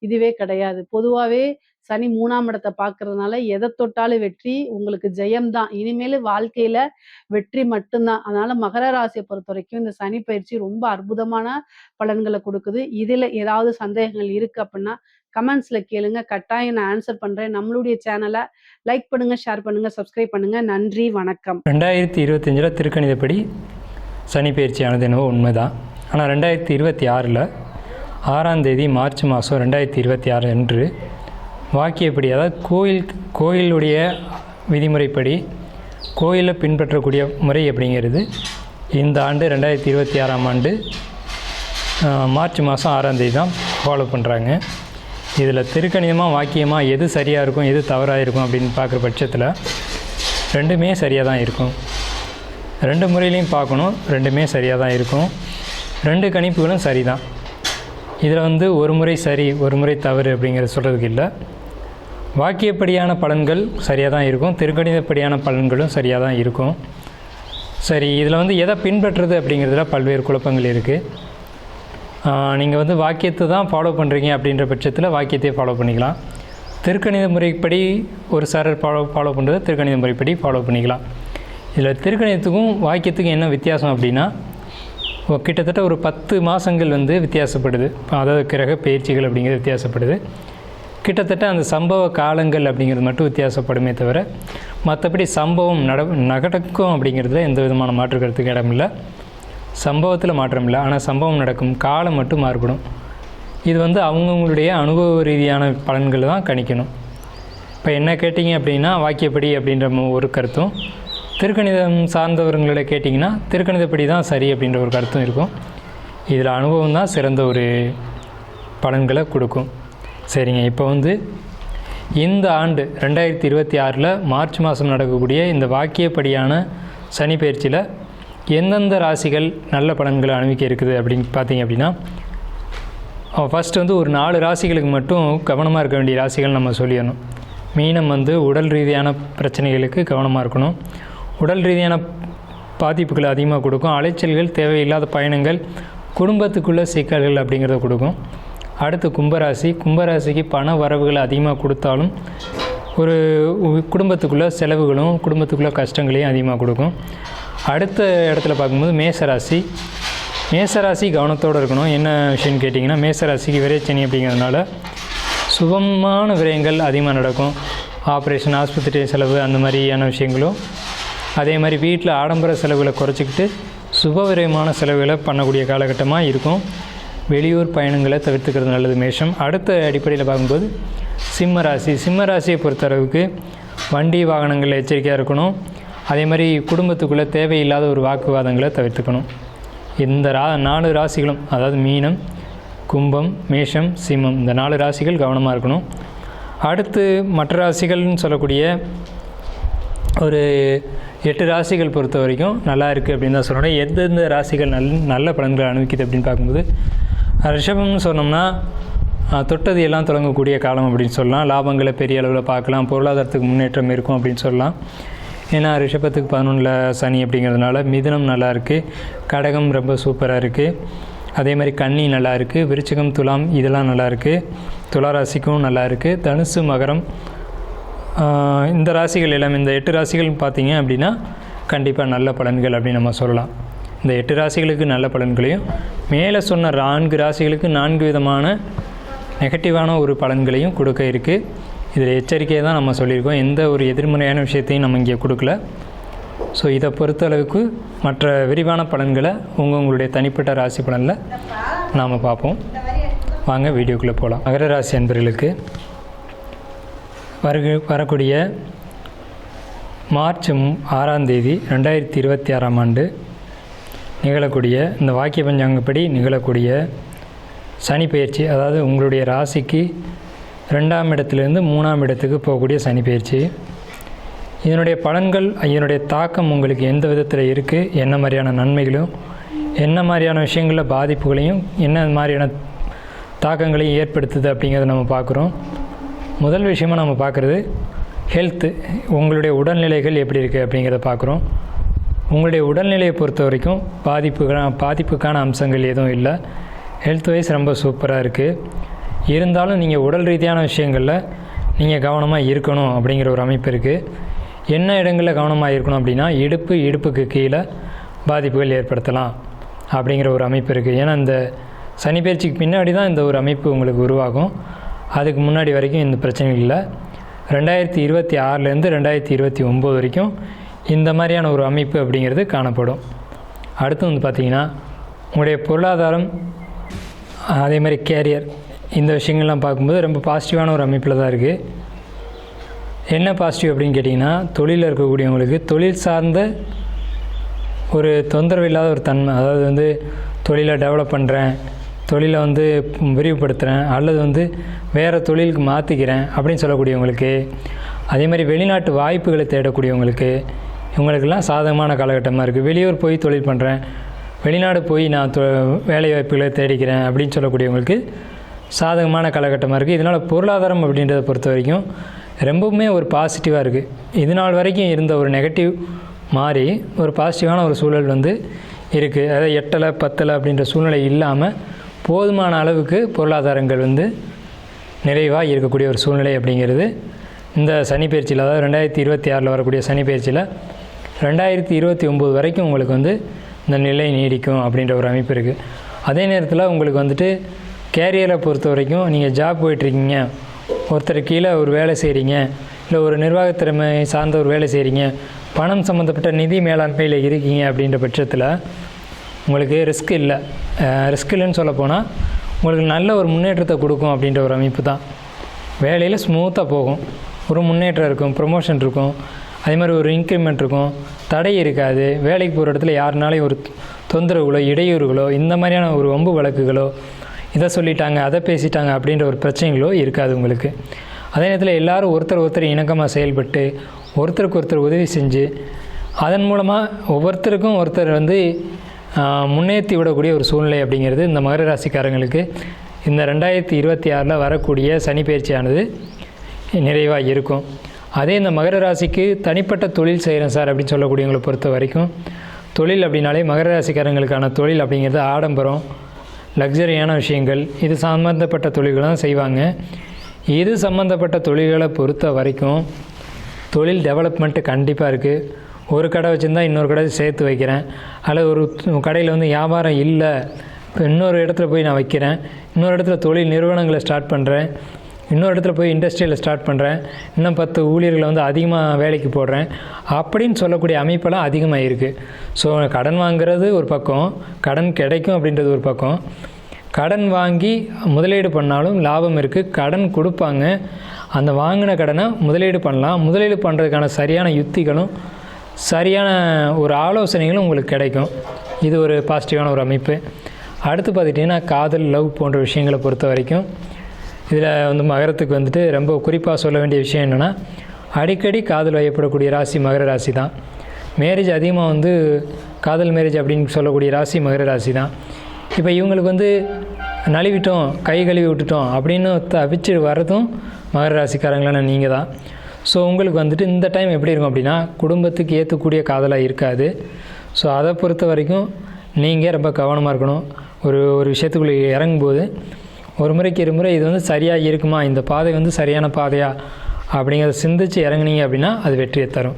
இதுவே கிடையாது. பொதுவாவே சனி 3ஆம் இடத்தை பார்க்கறதுனால எதை தொட்டாலும் வெற்றி, உங்களுக்கு ஜெயம்தான். இனிமேல் வாழ்க்கையில வெற்றி மட்டும்தான். அதனால மகர ராசியை பொறுத்தவரைக்கும் இந்த சனி பயிற்சி ரொம்ப அற்புதமான பலன்கள குடுக்குது. இதுல ஏதாவது சந்தேகங்கள் இருக்கு அப்படின்னா கமெண்ட்ஸ்ல கேளுங்க. கட்டாயம் நான் ஆன்சர் பண்றேன். நம்மளுடைய சேனலை லைக் பண்ணுங்க, ஷேர் பண்ணுங்க, சப்ஸ்கிரைப் பண்ணுங்க. நன்றி, வணக்கம். 2025 திருக்கணிதப்படி சனி பயிற்சியானது என்னவோ உண்மைதான். ஆனால் 2026 6ஆம் தேதி மார்ச் மாதம் 2026 அன்று வாக்கியப்படி, அதாவது கோயிலுடைய விதிமுறைப்படி கோயிலில் பின்பற்றக்கூடிய முறை அப்படிங்கிறது இந்த ஆண்டு 2026ஆம் ஆண்டு மார்ச் மாதம் 6ஆம் தேதி தான் ஃபாலோ பண்ணுறாங்க. இதில் திருக்கணிதமாக வாக்கியமாக எது சரியாக இருக்கும் எது தவறாக இருக்கும் அப்படின்னு பார்க்குற பட்சத்தில் ரெண்டுமே சரியாக தான் இருக்கும். ரெண்டு முறையிலையும் பார்க்கணும், ரெண்டுமே சரியாக தான் இருக்கும். ரெண்டு கணிப்புகளும் சரி தான். இதில் ஒரு முறை சரி ஒரு முறை தவறு அப்படிங்கிறத சொல்கிறதுக்கு இல்லை. வாக்கியப்படியான பலன்கள் சரியாக தான் இருக்கும், திருக்கணிதப்படியான பலன்களும் சரியாக தான் இருக்கும். சரி, இதில் எதை பின்பற்றுறது அப்படிங்கிறதுல பல்வேறு குழப்பங்கள் இருக்குது. நீங்கள் வாக்கியத்தை தான் ஃபாலோ பண்ணுறீங்க அப்படின்ற பட்சத்தில் வாக்கியத்தையே ஃபாலோ பண்ணிக்கலாம். திருக்கணித முறைப்படி ஒரு சாரர் ஃபாலோ பண்ணுறது திருக்கணித முறைப்படி ஃபாலோ பண்ணிக்கலாம். இதில் திருக்கணிதத்துக்கும் வாக்கியத்துக்கும் என்ன வித்தியாசம் அப்படின்னா, கிட்டத்தட்ட ஒரு 10 மாதங்கள் வித்தியாசப்படுது. அதாவது கிரக பயிற்சிகள் அப்படிங்கிறது வித்தியாசப்படுது. கிட்டத்தட்ட அந்த சம்பவ காலங்கள் அப்படிங்கிறது மட்டும் வித்தியாசப்படுமே தவிர மற்றபடி சம்பவம் நடக்கும் அப்படிங்கிறதுல எந்த விதமான மாற்று கருத்துக்கு இடமில்லை. சம்பவத்தில் மாற்றம் இல்லை, ஆனால் சம்பவம் நடக்கும் காலம் மட்டும் மாறுபடும். இது அவங்கவுங்களுடைய அனுபவ ரீதியான பலன்களை தான் கணிக்கணும். இப்போ என்ன கேட்டிங்க அப்படின்னா வாக்கியப்படி அப்படின்ற ஒரு கருத்தும், திருக்கணிதம் சார்ந்தவர்களை கேட்டிங்கன்னா திருக்கணிதப்படி தான் சரி அப்படின்ற ஒரு கருத்தும் இருக்கும். இதில் அனுபவம் தான் சிறந்த ஒரு பலன்களை கொடுக்கும். சரிங்க, இப்போ இந்த ஆண்டு 2026 மார்ச் மாதம் நடக்கக்கூடிய இந்த வாக்கியப்படியான சனி பயிற்சியில் எந்தெந்த ராசிகள் நல்ல பலன்களை அனுபவிக்க இருக்குது அப்படின்னு பார்த்தீங்க அப்படின்னா, ஃபஸ்ட்டு ஒரு 4 ராசிகளுக்கு மட்டும் கவனமாக இருக்க வேண்டிய ராசிகள் நம்ம சொல்லிடணும். மீனம் உடல் ரீதியான பிரச்சனைகளுக்கு கவனமாக இருக்கணும். உடல் ரீதியான பாதிப்புகளை அதிகமாக கொடுக்கும். அலைச்சல்கள், தேவையில்லாத பயணங்கள், குடும்பத்துக்குள்ளே சிக்கல்கள் அப்படிங்கிறத கொடுக்கும். அடுத்து கும்பராசிக்கு பண வரவுகள் அதிகமாக கொடுத்தாலும் ஒரு குடும்பத்துக்குள்ளே செலவுகளும் குடும்பத்துக்குள்ளே கஷ்டங்களையும் அதிகமாக கொடுக்கும். அடுத்த இடத்துல பார்க்கும்போது மேசராசி கவனத்தோடு இருக்கணும். என்ன விஷயம்னு கேட்டிங்கன்னா, மேசராசிக்கு விரைச்சனி அப்படிங்கிறதுனால சுபமான விரயங்கள் அதிகமாக நடக்கும். ஆப்ரேஷன், ஆஸ்பத்திரி செலவு அந்த மாதிரியான விஷயங்களும், அதே மாதிரி வீட்டில் ஆடம்பர செலவுகளை குறைச்சிக்கிட்டு சுபவிரயமான செலவுகளை பண்ணக்கூடிய காலகட்டமாக இருக்கும். வெளியூர் பயணங்களை தவிர்த்துக்கிறது நல்லது மேஷம். அடுத்த அடிப்படையில் பார்க்கும்போது சிம்மராசியை பொறுத்தளவுக்கு வண்டி வாகனங்களில் எச்சரிக்கையாக இருக்கணும். அதே மாதிரி குடும்பத்துக்குள்ளே தேவையில்லாத ஒரு வாக்குவாதங்களை தவிர்த்துக்கணும். இந்த 4 ராசிகளும், அதாவது மீனம், கும்பம், மேஷம், சிம்மம், இந்த 4 ராசிகள் கவனமாக இருக்கணும். அடுத்து மற்ற ராசிகள்னு சொல்லக்கூடிய ஒரு 8 ராசிகள் பொறுத்த வரைக்கும் நல்லா இருக்குது அப்படின்னு தான் சொல்லணும். எந்தெந்த ராசிகள் நல்ல பலன்களை அனுபவிக்குது அப்படின்னு பார்க்கும்போது, ரிஷபம்னு சொன்னோம்னா தொட்டது எல்லாம் தொடங்கக்கூடிய காலம் அப்படின்னு சொல்லலாம். லாபங்களை பெரிய அளவில் பார்க்கலாம், பொருளாதாரத்துக்கு முன்னேற்றம் இருக்கும் அப்படின்னு சொல்லலாம். ஏன்னா ரிஷபத்துக்கு 11 சனி அப்படிங்கிறதுனால. மிதுனம் நல்லா இருக்குது, கடகம் ரொம்ப சூப்பராக இருக்குது, அதே மாதிரி கன்னி நல்லா இருக்குது, விருச்சிகம், துலாம் இதெல்லாம் நல்லா இருக்குது, துளாராசிக்கும் நல்லா இருக்குது, தனுசு, மகரம், இந்த ராசிகள் எல்லாமே, இந்த 8 ராசிகள் பார்த்திங்க அப்படின்னா கண்டிப்பாக நல்ல பலன்கள் அப்படின்னு நம்ம சொல்லலாம். இந்த 8 ராசிகளுக்கு நல்ல பலன்களையும், மேலே சொன்ன 4 ராசிகளுக்கு 4 விதமான நெகட்டிவான ஒரு பலன்களையும் கொடுக்க இருக்குது. இதில் எச்சரிக்கையை தான் நம்ம சொல்லியிருக்கோம். எந்த ஒரு எதிர்மறையான விஷயத்தையும் நம்ம இங்கே கொடுக்கல. ஸோ இதை பொறுத்தளவுக்கு மற்ற விரிவான பலன்களை உங்களுடைய தனிப்பட்ட ராசி பலனில் நாம் பார்ப்போம். வாங்க வீடியோக்குள்ளே போகலாம். மகர ராசி அன்பர்களுக்கு வரக்கூடிய மார்ச் 6ஆம் தேதி 2026ஆம் ஆண்டு நிகழக்கூடிய இந்த வாக்கிய பஞ்சாங்கப்படி நிகழக்கூடிய சனி பயிற்சி, அதாவது உங்களுடைய ராசிக்கு 2ஆம் இடத்துலேருந்து 3ஆம் இடத்துக்கு போகக்கூடிய சனி பயிற்சி. இதனுடைய பலன்கள், இதனுடைய தாக்கம் உங்களுக்கு எந்த விதத்தில் இருக்குது, என்ன மாதிரியான நன்மைகளும், என்ன மாதிரியான விஷயங்களில் பாதிப்புகளையும், என்ன மாதிரியான தாக்கங்களையும் ஏற்படுத்துது அப்படிங்கிறத நம்ம பார்க்குறோம். முதல் விஷயமாக நம்ம பார்க்குறது ஹெல்த்து, உங்களுடைய உடல்நிலைகள் எப்படி இருக்குது அப்படிங்கிறத பார்க்குறோம். உங்களுடைய உடல்நிலையை பொறுத்த வரைக்கும் பாதிப்புக்கான அம்சங்கள் எதுவும் இல்லை. ஹெல்த் வைஸ் ரொம்ப சூப்பராக இருக்குது. இருந்தாலும் நீங்கள் உடல் ரீதியான விஷயங்களில் நீங்கள் கவனமாக இருக்கணும் அப்படிங்கிற ஒரு அமைப்பு இருக்குது. என்ன இடங்களில் கவனமாக இருக்கணும் அப்படின்னா இடுப்புக்கு கீழே பாதிப்புகள் ஏற்படுத்தலாம் அப்படிங்கிற ஒரு அமைப்பு இருக்குது. ஏன்னா இந்த சனி பயிற்சிக்கு பின்னாடி தான் இந்த ஒரு அமைப்பு உங்களுக்கு உருவாகும். அதுக்கு முன்னாடி வரைக்கும் இந்த பிரச்சனைகள் இல்லை. 2026லேருந்து 2029 வரைக்கும் இந்த மாதிரியான ஒரு அமைப்பு அப்படிங்கிறது காணப்படும். அடுத்து வந்து பார்த்திங்கன்னா உங்களுடைய பொருளாதாரம், அதே மாதிரி கேரியர், இந்த விஷயங்கள்லாம் பார்க்கும்போது ரொம்ப பாசிட்டிவான ஒரு அமைப்பில் தான் இருக்குது. என்ன பாசிட்டிவ் அப்படின்னு கேட்டிங்கன்னா, தொழிலில் இருக்கக்கூடியவங்களுக்கு தொழில் சார்ந்த ஒரு தொந்தரவு இல்லாத ஒரு தன்மை, அதாவது வந்து தொழிலை டெவலப் பண்ணுறேன், தொழிலை வந்து விரிவுபடுத்துகிறேன், அல்லது வந்து வேறு தொழிலுக்கு மாற்றிக்கிறேன் அப்படின்னு சொல்லக்கூடியவங்களுக்கு, அதே மாதிரி வெளிநாட்டு வாய்ப்புகளை தேடக்கூடியவங்களுக்கு, இவங்களுக்கெல்லாம் சாதகமான காலகட்டமாக இருக்குது. வெளியூர் போய் தொழில் பண்ணுறேன், வெளிநாடு போய் நான் வேலை வாய்ப்புகளை தேடிக்கிறேன் அப்படின்னு சொல்லக்கூடியவங்களுக்கு சாதகமான காலகட்டமாக இருக்குது. இதனால் பொருளாதாரம் அப்படின்றத பொறுத்த வரைக்கும் ரொம்பவுமே ஒரு பாசிட்டிவாக இருக்குது. இது நாள் வரைக்கும் இருந்த ஒரு நெகட்டிவ் மாறி ஒரு பாசிட்டிவான ஒரு சூழல் வந்து இருக்குது. அதாவது 8 10 அப்படின்ற சூழ்நிலை இல்லாமல் போதுமான அளவுக்கு பொருளாதாரங்கள் வந்து நிறைவாக இருக்கக்கூடிய ஒரு சூழ்நிலை அப்படிங்கிறது இந்த சனி பயிற்சியில், அதாவது 2026 வரக்கூடிய சனி பயிற்சியில் 2029 வரைக்கும் உங்களுக்கு வந்து இந்த நிலை நீடிக்கும் அப்படின்ற ஒரு அமைப்பு இருக்குது. அதே நேரத்தில் உங்களுக்கு வந்துட்டு கேரியரை பொறுத்த வரைக்கும் நீங்கள் ஜாப் போயிட்டுருக்கீங்க, ஒருத்தர் கீழே ஒரு வேலை செய்கிறீங்க, இல்லை ஒரு நிர்வாகத்திறமை சார்ந்த ஒரு வேலை செய்கிறீங்க, பணம் சம்மந்தப்பட்ட நிதி மேலாண்மையில் இருக்கீங்க அப்படின்ற பட்சத்தில் உங்களுக்கு ரிஸ்க் இல்லைன்னு சொல்லப்போனால் உங்களுக்கு நல்ல ஒரு முன்னேற்றத்தை கொடுக்கும் அப்படின்ற ஒரு அமைப்பு தான். வேலையில் ஸ்மூத்தாக போகும், ஒரு முன்னேற்றம் இருக்கும், ப்ரொமோஷன் இருக்கும், அதே மாதிரி ஒரு இன்க்ரிமெண்ட் இருக்கும், தடை இருக்காது. வேலைக்கு போகிற இடத்துல யாருனாலையும் ஒரு தொந்தரவுகளோ இடையூறுகளோ இந்த மாதிரியான ஒரு வம்பு வழக்குகளோ, இதை சொல்லிட்டாங்க அதை பேசிட்டாங்க அப்படின்ற ஒரு பிரச்சனைகளோ இருக்காது உங்களுக்கு. அதே நேரத்தில் எல்லோரும் ஒருத்தர் இணக்கமாக செயல்பட்டு ஒருத்தருக்கு ஒருத்தர் உதவி செஞ்சு அதன் மூலமாக ஒவ்வொருத்தருக்கும் ஒருத்தர் வந்து முன்னேற்றி விடக்கூடிய ஒரு சூழ்நிலை அப்படிங்கிறது இந்த மகர ராசிக்காரங்களுக்கு இந்த 2026 வரக்கூடிய சனி பயிற்சியானது நிறைவாக இருக்கும். அதே இந்த மகர ராசிக்கு தனிப்பட்ட தொழில் செய்கிறேன் சார் அப்படின்னு சொல்லக்கூடியவங்களை பொறுத்த வரைக்கும், தொழில் அப்படின்னாலே மகர ராசிக்காரங்களுக்கான தொழில் அப்படிங்கிறது ஆடம்பரம், லக்ஸரியான விஷயங்கள், இது சம்மந்தப்பட்ட தொழில்கள் தான் செய்வாங்க. இது சம்மந்தப்பட்ட தொழில்களை பொறுத்த வரைக்கும் தொழில் டெவலப்மெண்ட்டு கண்டிப்பாக இருக்குது. ஒரு கடை வச்சுருந்தா இன்னொரு கடை சேர்த்து வைக்கிறேன், அல்லது ஒரு கடையில் வந்து வியாபாரம் இல்லை, இப்போ இன்னொரு இடத்துல போய் நான் வைக்கிறேன், இன்னொரு இடத்துல தொழில் நிறுவனங்களை ஸ்டார்ட் பண்ணுறேன், இன்னொரு இடத்துல போய் இண்டஸ்ட்ரியில் ஸ்டார்ட் பண்ணுறேன், இன்னும் 10 ஊழியர்களை வந்து அதிகமாக வேலைக்கு போடுறேன் அப்படின்னு சொல்லக்கூடிய அமைப்பெல்லாம் அதிகமாக இருக்குது. ஸோ கடன் வாங்குறது ஒரு பக்கம், கடன் கிடைக்கும் அப்படின்றது ஒரு பக்கம். கடன் வாங்கி முதலீடு பண்ணாலும் லாபம் இருக்குது, கடன் கொடுப்பாங்க, அந்த வாங்கின கடனை முதலீடு பண்ணலாம். முதலீடு பண்ணுறதுக்கான சரியான யுத்திகளும் சரியான ஒரு ஆலோசனைகளும் உங்களுக்கு கிடைக்கும். இது ஒரு பாசிட்டிவான ஒரு அமைப்பு. அடுத்து பார்த்துட்டிங்கன்னா காதல், லவ் போன்ற விஷயங்களை பொறுத்த வரைக்கும் இதில் வந்து மகரத்துக்கு வந்துட்டு ரொம்ப குறிப்பாக சொல்ல வேண்டிய விஷயம் என்னென்னா, அடிக்கடி காதல் வயப்படக்கூடிய ராசி மகர ராசி தான். மேரேஜ் அதிகமாக வந்து காதல் மேரேஜ் அப்படின்னு சொல்லக்கூடிய ராசி மகர ராசி தான். இப்போ இவங்களுக்கு வந்து நழுவிட்டோம், கை கழுவி விட்டுட்டோம் அப்படின்னு தவிச்சு வர்றதும் மகர ராசிக்காரங்களான நீங்கள் தான். ஸோ உங்களுக்கு வந்துட்டு இந்த டைம் எப்படி இருக்கும் அப்படின்னா, குடும்பத்துக்கு ஏற்றக்கூடிய காதலாக இருக்காது. ஸோ அதை பொறுத்த வரைக்கும் நீங்கள் ரொம்ப கவனமாக இருக்கணும். ஒரு விஷயத்துக்குள்ளே இறங்கும்போது ஒரு முறைக்கு இருமுறை இது வந்து சரியாக இருக்குமா, இந்த பாதை வந்து சரியான பாதையா அப்படிங்கிறத சிந்தித்து இறங்குனீங்க அப்படின்னா அது வெற்றியை தரும்.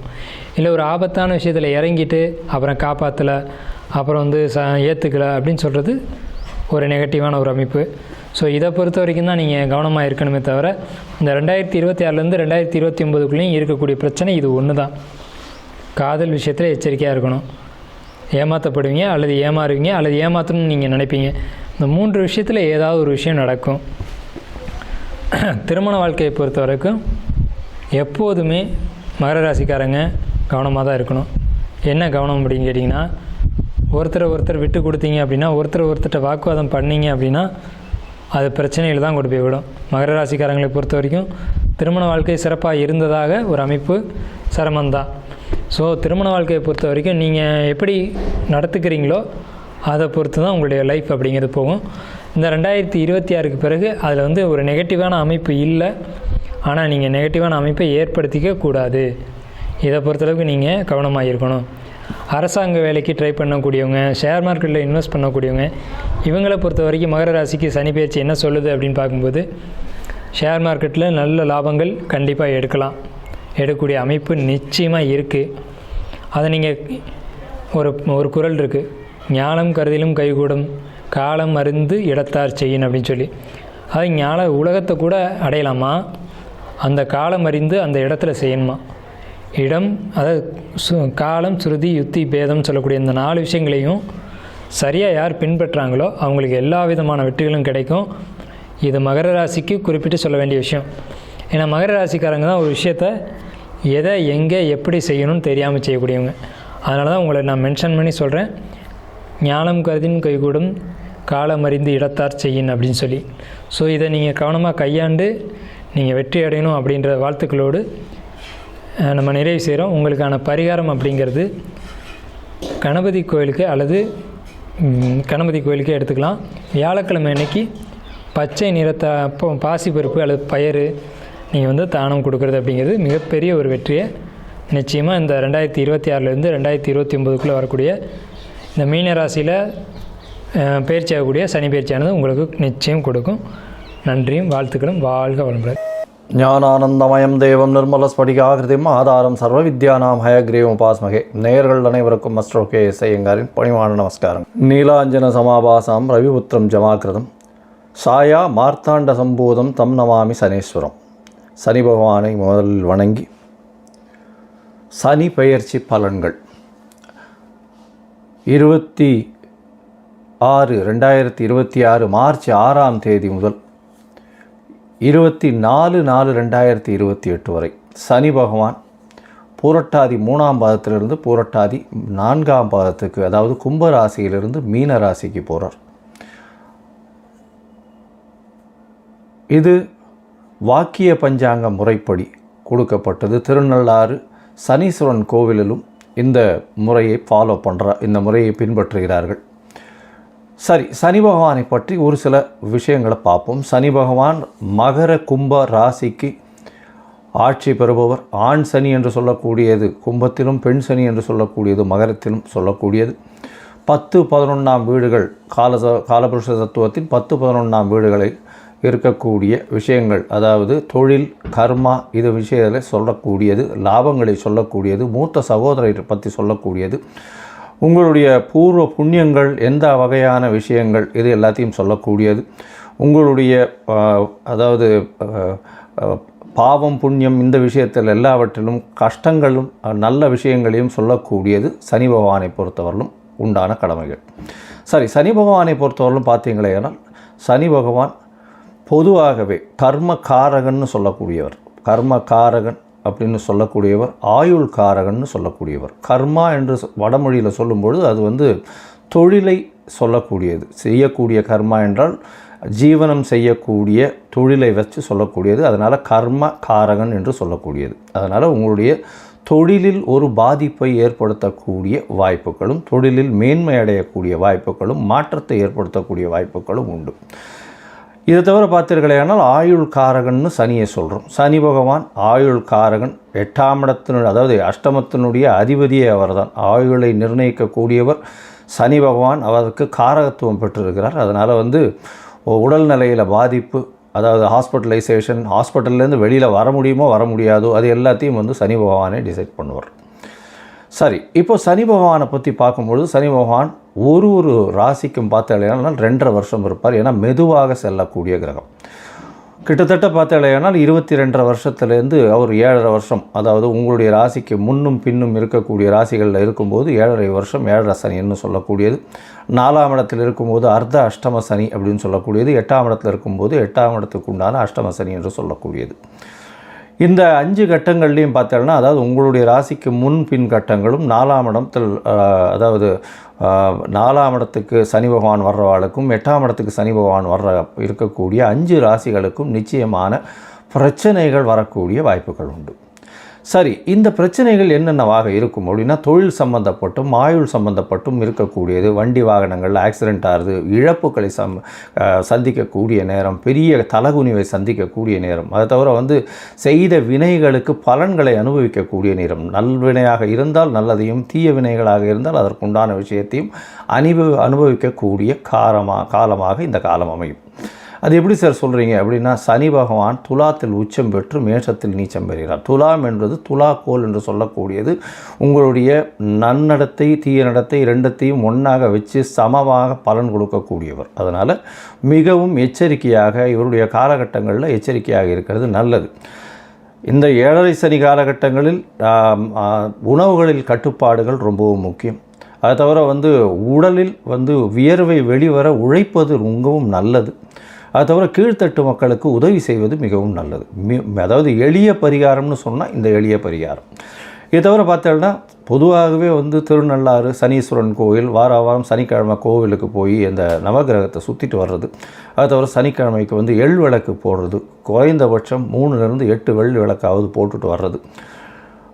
இல்லை ஒரு ஆபத்தான விஷயத்தில் இறங்கிட்டு அப்புறம் காப்பாற்றலை, அப்புறம் வந்து ஏற்றுக்கலை அப்படின்னு சொல்கிறது ஒரு நெகட்டிவான ஒரு அமைப்பு. ஸோ இதை பொறுத்த வரைக்கும் தான் நீங்கள் கவனமாக இருக்கணுமே தவிர, இந்த 2026லேருந்து 2029க்குள்ளேயும் இருக்கக்கூடிய பிரச்சனை இது ஒன்று தான். காதல் விஷயத்தில் எச்சரிக்கையாக இருக்கணும். ஏமாற்றப்படுவீங்க, அல்லது ஏமாறுவீங்க, அல்லது ஏமாற்றணும்னு நீங்கள் நினைப்பீங்க. இந்த 3 விஷயத்தில் ஏதாவது ஒரு விஷயம் நடக்கும். திருமண வாழ்க்கையை பொறுத்த வரைக்கும் எப்போதுமே மகர ராசிக்காரங்க கவனமாக தான் இருக்கணும். என்ன கவனம் அப்படின்னு கேட்டிங்கன்னா, ஒருத்தர் விட்டு கொடுத்தீங்க அப்படின்னா, ஒருத்தர்கிட்ட வாக்குவாதம் பண்ணீங்க அப்படின்னா அது பிரச்சனையில் தான் கொண்டு போய் விடும். மகர ராசிக்காரங்களை பொறுத்த வரைக்கும் திருமண வாழ்க்கை சிறப்பாக இருந்ததாக ஒரு அமைப்பு சிரமந்தான். ஸோ திருமண வாழ்க்கையை பொறுத்த வரைக்கும் நீங்கள் எப்படி நடத்துக்கிறீங்களோ அதை பொறுத்து தான் உங்களுடைய லைஃப் அப்படிங்கிறது போகும். இந்த 2026க்கு பிறகு அதில் வந்து ஒரு நெகட்டிவான அமைப்பு இல்லை, ஆனால் நீங்கள் நெகட்டிவான அமைப்பை ஏற்படுத்திக்க கூடாது. இதை பொறுத்தளவுக்கு நீங்கள் கவனமாக இருக்கணும். அரசாங்க வேலைக்கு ட்ரை பண்ணக்கூடியவங்க, ஷேர் மார்க்கெட்டில் இன்வெஸ்ட் பண்ணக்கூடியவங்க, இவங்களை பொறுத்த வரைக்கும் மகர ராசிக்கு சனி பயிற்சி என்ன சொல்லுது அப்படின்னு பார்க்கும்போது, ஷேர் மார்க்கெட்டில் நல்ல லாபங்கள் கண்டிப்பாக எடுக்கக்கூடிய அமைப்பு நிச்சயமாக இருக்குது. அதை நீங்கள் ஒரு குறள் இருக்குது, ஞானம் கருதிலும் கைகூடும் காலம் அறிந்து இடத்தார் செய்யின் அப்படின்னு சொல்லி. அது உலகத்தை கூட அடையலாமா, அந்த காலம் அறிந்து அந்த இடத்துல செய்யணுமா. இடம், அதாவது காலம், சுருதி, யுத்தி, பேதம் சொல்லக்கூடிய இந்த 4 விஷயங்களையும் சரியாக யார் பின்பற்றாங்களோ அவங்களுக்கு எல்லா விதமான வெற்றிகளும் கிடைக்கும். இது மகர ராசிக்கு குறிப்பிட்டு சொல்ல வேண்டிய விஷயம். ஏன்னா மகர ராசிக்காரங்க தான் ஒரு விஷயத்தை எதை எங்கே எப்படி செய்யணும்னு தெரியாமல் செய்யக்கூடியவங்க. அதனால தான் உங்களை நான் மென்ஷன் பண்ணி சொல்கிறேன், ஞானம் கருதின் கைகூடும் காலம் அறிந்து இடத்தார் செய்யின் அப்படின்னு சொல்லி. ஸோ இதை நீங்கள் கவனமாக கையாண்டு நீங்கள் வெற்றி அடையணும் அப்படின்ற வாழ்த்துக்களோடு நம்ம நிறைவு செய்கிறோம். உங்களுக்கான பரிகாரம் அப்படிங்கிறது கணபதி கோயிலுக்கு அல்லது கணபதி கோயிலுக்கே எடுத்துக்கலாம். வியாழக்கிழமை அன்னைக்கு பச்சை நிறத்தை பாசிப்பருப்பு அல்லது பயறு நீங்கள் தானம் கொடுக்குறது அப்படிங்கிறது மிகப்பெரிய ஒரு வெற்றியை நிச்சயமாக இந்த 2026 2029 வரக்கூடிய இந்த மீன ராசியில் பயிற்சி ஆகக்கூடிய சனி பயிற்சியானது உங்களுக்கு நிச்சயம் கொடுக்கும். நன்றியும் வாழ்த்துக்களும். வாழ்க வளமுடன். ஞானானந்தமயம் தேவம் நிர்மலஸ்படிகாகிருதிம் ஆதாரம் சர்வ வித்யானாம் ஹயக்ரீவம் உபாஸ்மகே. நேயர்கள் அனைவருக்கும் அஸ்ட்ரோ KS ஐயங்காரின் பணிவான நமஸ்காரம். நீலாஞ்சன சமாபாசாம் ரவிபுத்திரம் ஜமாகிருதம் சாயா மார்த்தாண்ட சம்பூதம் தம் நமாமி சனீஸ்வரம். சனி பகவானை முதலில் வணங்கி சனி பெயர்ச்சி பலன்கள் 2026 மார்ச் 6ஆம் தேதி முதல் 24/4/2028 வரை சனி பகவான் பூரட்டாதி 3ஆம் பாதத்திலிருந்து பூரட்டாதி 4ஆம் பாதத்துக்கு, அதாவது கும்பராசியிலிருந்து மீன ராசிக்கு போகிறார். இது வாக்கிய பஞ்சாங்க முறைப்படி கொடுக்கப்பட்டது. திருநள்ளாறு சனீஸ்வரன் கோவிலிலும் இந்த முறையை இந்த முறையை பின்பற்றுகிறார்கள். சரி, சனி பகவானை பற்றி ஒரு சில விஷயங்களை பார்ப்போம். சனி பகவான் மகர கும்ப ராசிக்கு ஆட்சி பெறுபவர். ஆண் சனி என்று சொல்லக்கூடியது கும்பத்திலும், பெண் சனி என்று சொல்லக்கூடியது மகரத்திலும் சொல்லக்கூடியது. 10-11ஆம் வீடுகள் காலபுருஷ தத்துவத்தின் 10-11ஆம் வீடுகளை இருக்கக்கூடிய விஷயங்கள், அதாவது தொழில், கர்மா, இது விஷயங்களை சொல்லக்கூடியது, லாபங்களை சொல்லக்கூடியது, மூத்த சகோதரரை பற்றி சொல்லக்கூடியது, உங்களுடைய பூர்வ புண்ணியங்கள், எந்த வகையான விஷயங்கள், இது எல்லாத்தையும் சொல்லக்கூடியது. உங்களுடைய அதாவது பாவம் புண்ணியம் இந்த விஷயத்தில் எல்லாவற்றிலும் கஷ்டங்களும் நல்ல விஷயங்களையும் சொல்லக்கூடியது சனி பகவானை பொறுத்தவரையிலும் உண்டான கடமைகள். சரி, சனி பகவானை பொறுத்தவரையிலும் பார்த்தீங்களேனால் சனி பகவான் பொதுவாகவே கர்மகாரகன்னு சொல்லக்கூடியவர். கர்மகாரகன் அப்படின்னு சொல்லக்கூடியவர், ஆயுள் காரகன்னு சொல்லக்கூடியவர். கர்மா என்று வடமொழியில் சொல்லும்பொழுது அது தொழிலை சொல்லக்கூடியது. செய்யக்கூடிய கர்மா என்றால் ஜீவனம் செய்யக்கூடிய தொழிலை வச்சு சொல்லக்கூடியது. அதனால் கர்ம காரகன் என்று சொல்லக்கூடியது. அதனால் உங்களுடைய தொழிலில் ஒரு பாதிப்பை ஏற்படுத்தக்கூடிய வாய்ப்புகளும், தொழிலில் மேன்மை அடையக்கூடிய வாய்ப்புகளும், மாற்றத்தை ஏற்படுத்தக்கூடிய வாய்ப்புகளும் உண்டு. இதை தவிர பார்த்தீர்களேனால் ஆயுள் காரகன்னு சனியை சொல்கிறோம். சனி பகவான் ஆயுள் காரகன். 8ஆம் இடத்தினுடைய, அதாவது அஷ்டமத்தினுடைய அதிபதியே அவர்தான். ஆயுளை நிர்ணயிக்கக்கூடியவர் சனி பகவான். அவருக்கு காரகத்துவம் பெற்றிருக்கிறார். அதனால் உடல்நிலையில் பாதிப்பு, அதாவது ஹாஸ்பிட்டலைசேஷன், ஹாஸ்பிட்டல்லேருந்து வெளியில் வர முடியுமோ வர முடியாதோ அது எல்லாத்தையும் சனி பகவானே டிசைட் பண்ணுவார். சரி, இப்போ சனி பகவானை பற்றி பார்க்கும்பொழுது சனி பகவான் ஒரு ராசிக்கும் பார்த்தாலேனால் 2.5 வருஷம் இருப்பார். ஏன்னா மெதுவாக செல்லக்கூடிய கிரகம். கிட்டத்தட்ட பார்த்தாலேனால் 22.5 வருஷத்துலேருந்து அவர் 7.5 வருஷம், அதாவது உங்களுடைய ராசிக்கு முன்னும் பின்னும் இருக்கக்கூடிய ராசிகளில் இருக்கும்போது 7.5 வருஷம் 7.5 சனின்னு சொல்லக்கூடியது. 4ஆம் இடத்தில் இருக்கும்போது அர்த்த அஷ்டம சனி அப்படின்னு சொல்லக்கூடியது. 8ஆம் இடத்தில் இருக்கும்போது 8ஆம் இடத்துக்கு உண்டான அஷ்டம சனி என்று சொல்லக்கூடியது. இந்த 5 கட்டங்கள்லையும் பார்த்தோம்னா, அதாவது உங்களுடைய ராசிக்கு முன் பின் கட்டங்களும் 4ஆம் இடத்தில், அதாவது 4ஆம் இடத்துக்கு சனி பகவான் வர்றவாளுக்கும் 8ஆம் இடத்துக்கு சனி பகவான் இருக்கக்கூடிய 5 ராசிகளுக்கும் நிச்சயமான பிரச்சனைகள் வரக்கூடிய வாய்ப்புகள் உண்டு. சரி, இந்த பிரச்சனைகள் என்னென்னவாக இருக்கும் அப்படின்னா, தொழில் சம்பந்தப்பட்டும் ஆயுள் சம்பந்தப்பட்டும் இருக்கக்கூடியது. வண்டி வாகனங்கள் ஆக்சிடெண்ட் ஆகுது, இழப்புகளை சந்திக்கக்கூடிய நேரம், பெரிய தலகுனிவை சந்திக்கக்கூடிய நேரம். அதை தவிர செய்த வினைகளுக்கு பலன்களை அனுபவிக்கக்கூடிய நேரம். நல்வினையாக இருந்தால் நல்லதையும், தீய வினைகளாக இருந்தால் அதற்குண்டான விஷயத்தையும் அனுபவிக்கக்கூடிய காலமாக இந்த காலம் அமையும். அது எப்படி சார் சொல்கிறீங்க அப்படின்னா, சனி பகவான் துலாத்தில் உச்சம் பெற்று மேஷத்தில் நீச்சம் பெறுகிறார். துலாம் என்பது துலாக்கோல் என்று சொல்லக்கூடியது உங்களுடைய நன்னடத்தை தீய நடத்தை ரெண்டத்தையும் ஒன்றாக வச்சு சமமாக பலன் கொடுக்கக்கூடியவர். அதனால் மிகவும் எச்சரிக்கையாக இவருடைய காலகட்டங்களில் எச்சரிக்கையாக இருக்கிறது நல்லது. இந்த 7.5 சனி காலகட்டங்களில் உணவுகளில் கட்டுப்பாடுகள் ரொம்பவும் முக்கியம். அது தவிர உடலில் வியர்வை வெளிவர உழைப்பது ரொம்பவும் நல்லது. அது தவிர கீழ்த்தட்டு மக்களுக்கு உதவி செய்வது மிகவும் நல்லது. அதாவது எளிய பரிகாரம்னு சொன்னால் இந்த எளிய பரிகாரம். இதை தவிர பார்த்தோம்னா பொதுவாகவே திருநள்ளாறு சனீஸ்வரன் கோவில் வாரம் சனிக்கிழமை கோவிலுக்கு போய் அந்த நவகிரகத்தை சுற்றிட்டு வர்றது. அது தவிர சனிக்கிழமைக்கு எள் விளக்கு போடுறது, குறைந்தபட்சம் 3லேருந்து 8 வெள்ளி விளக்காவது போட்டுட்டு வர்றது.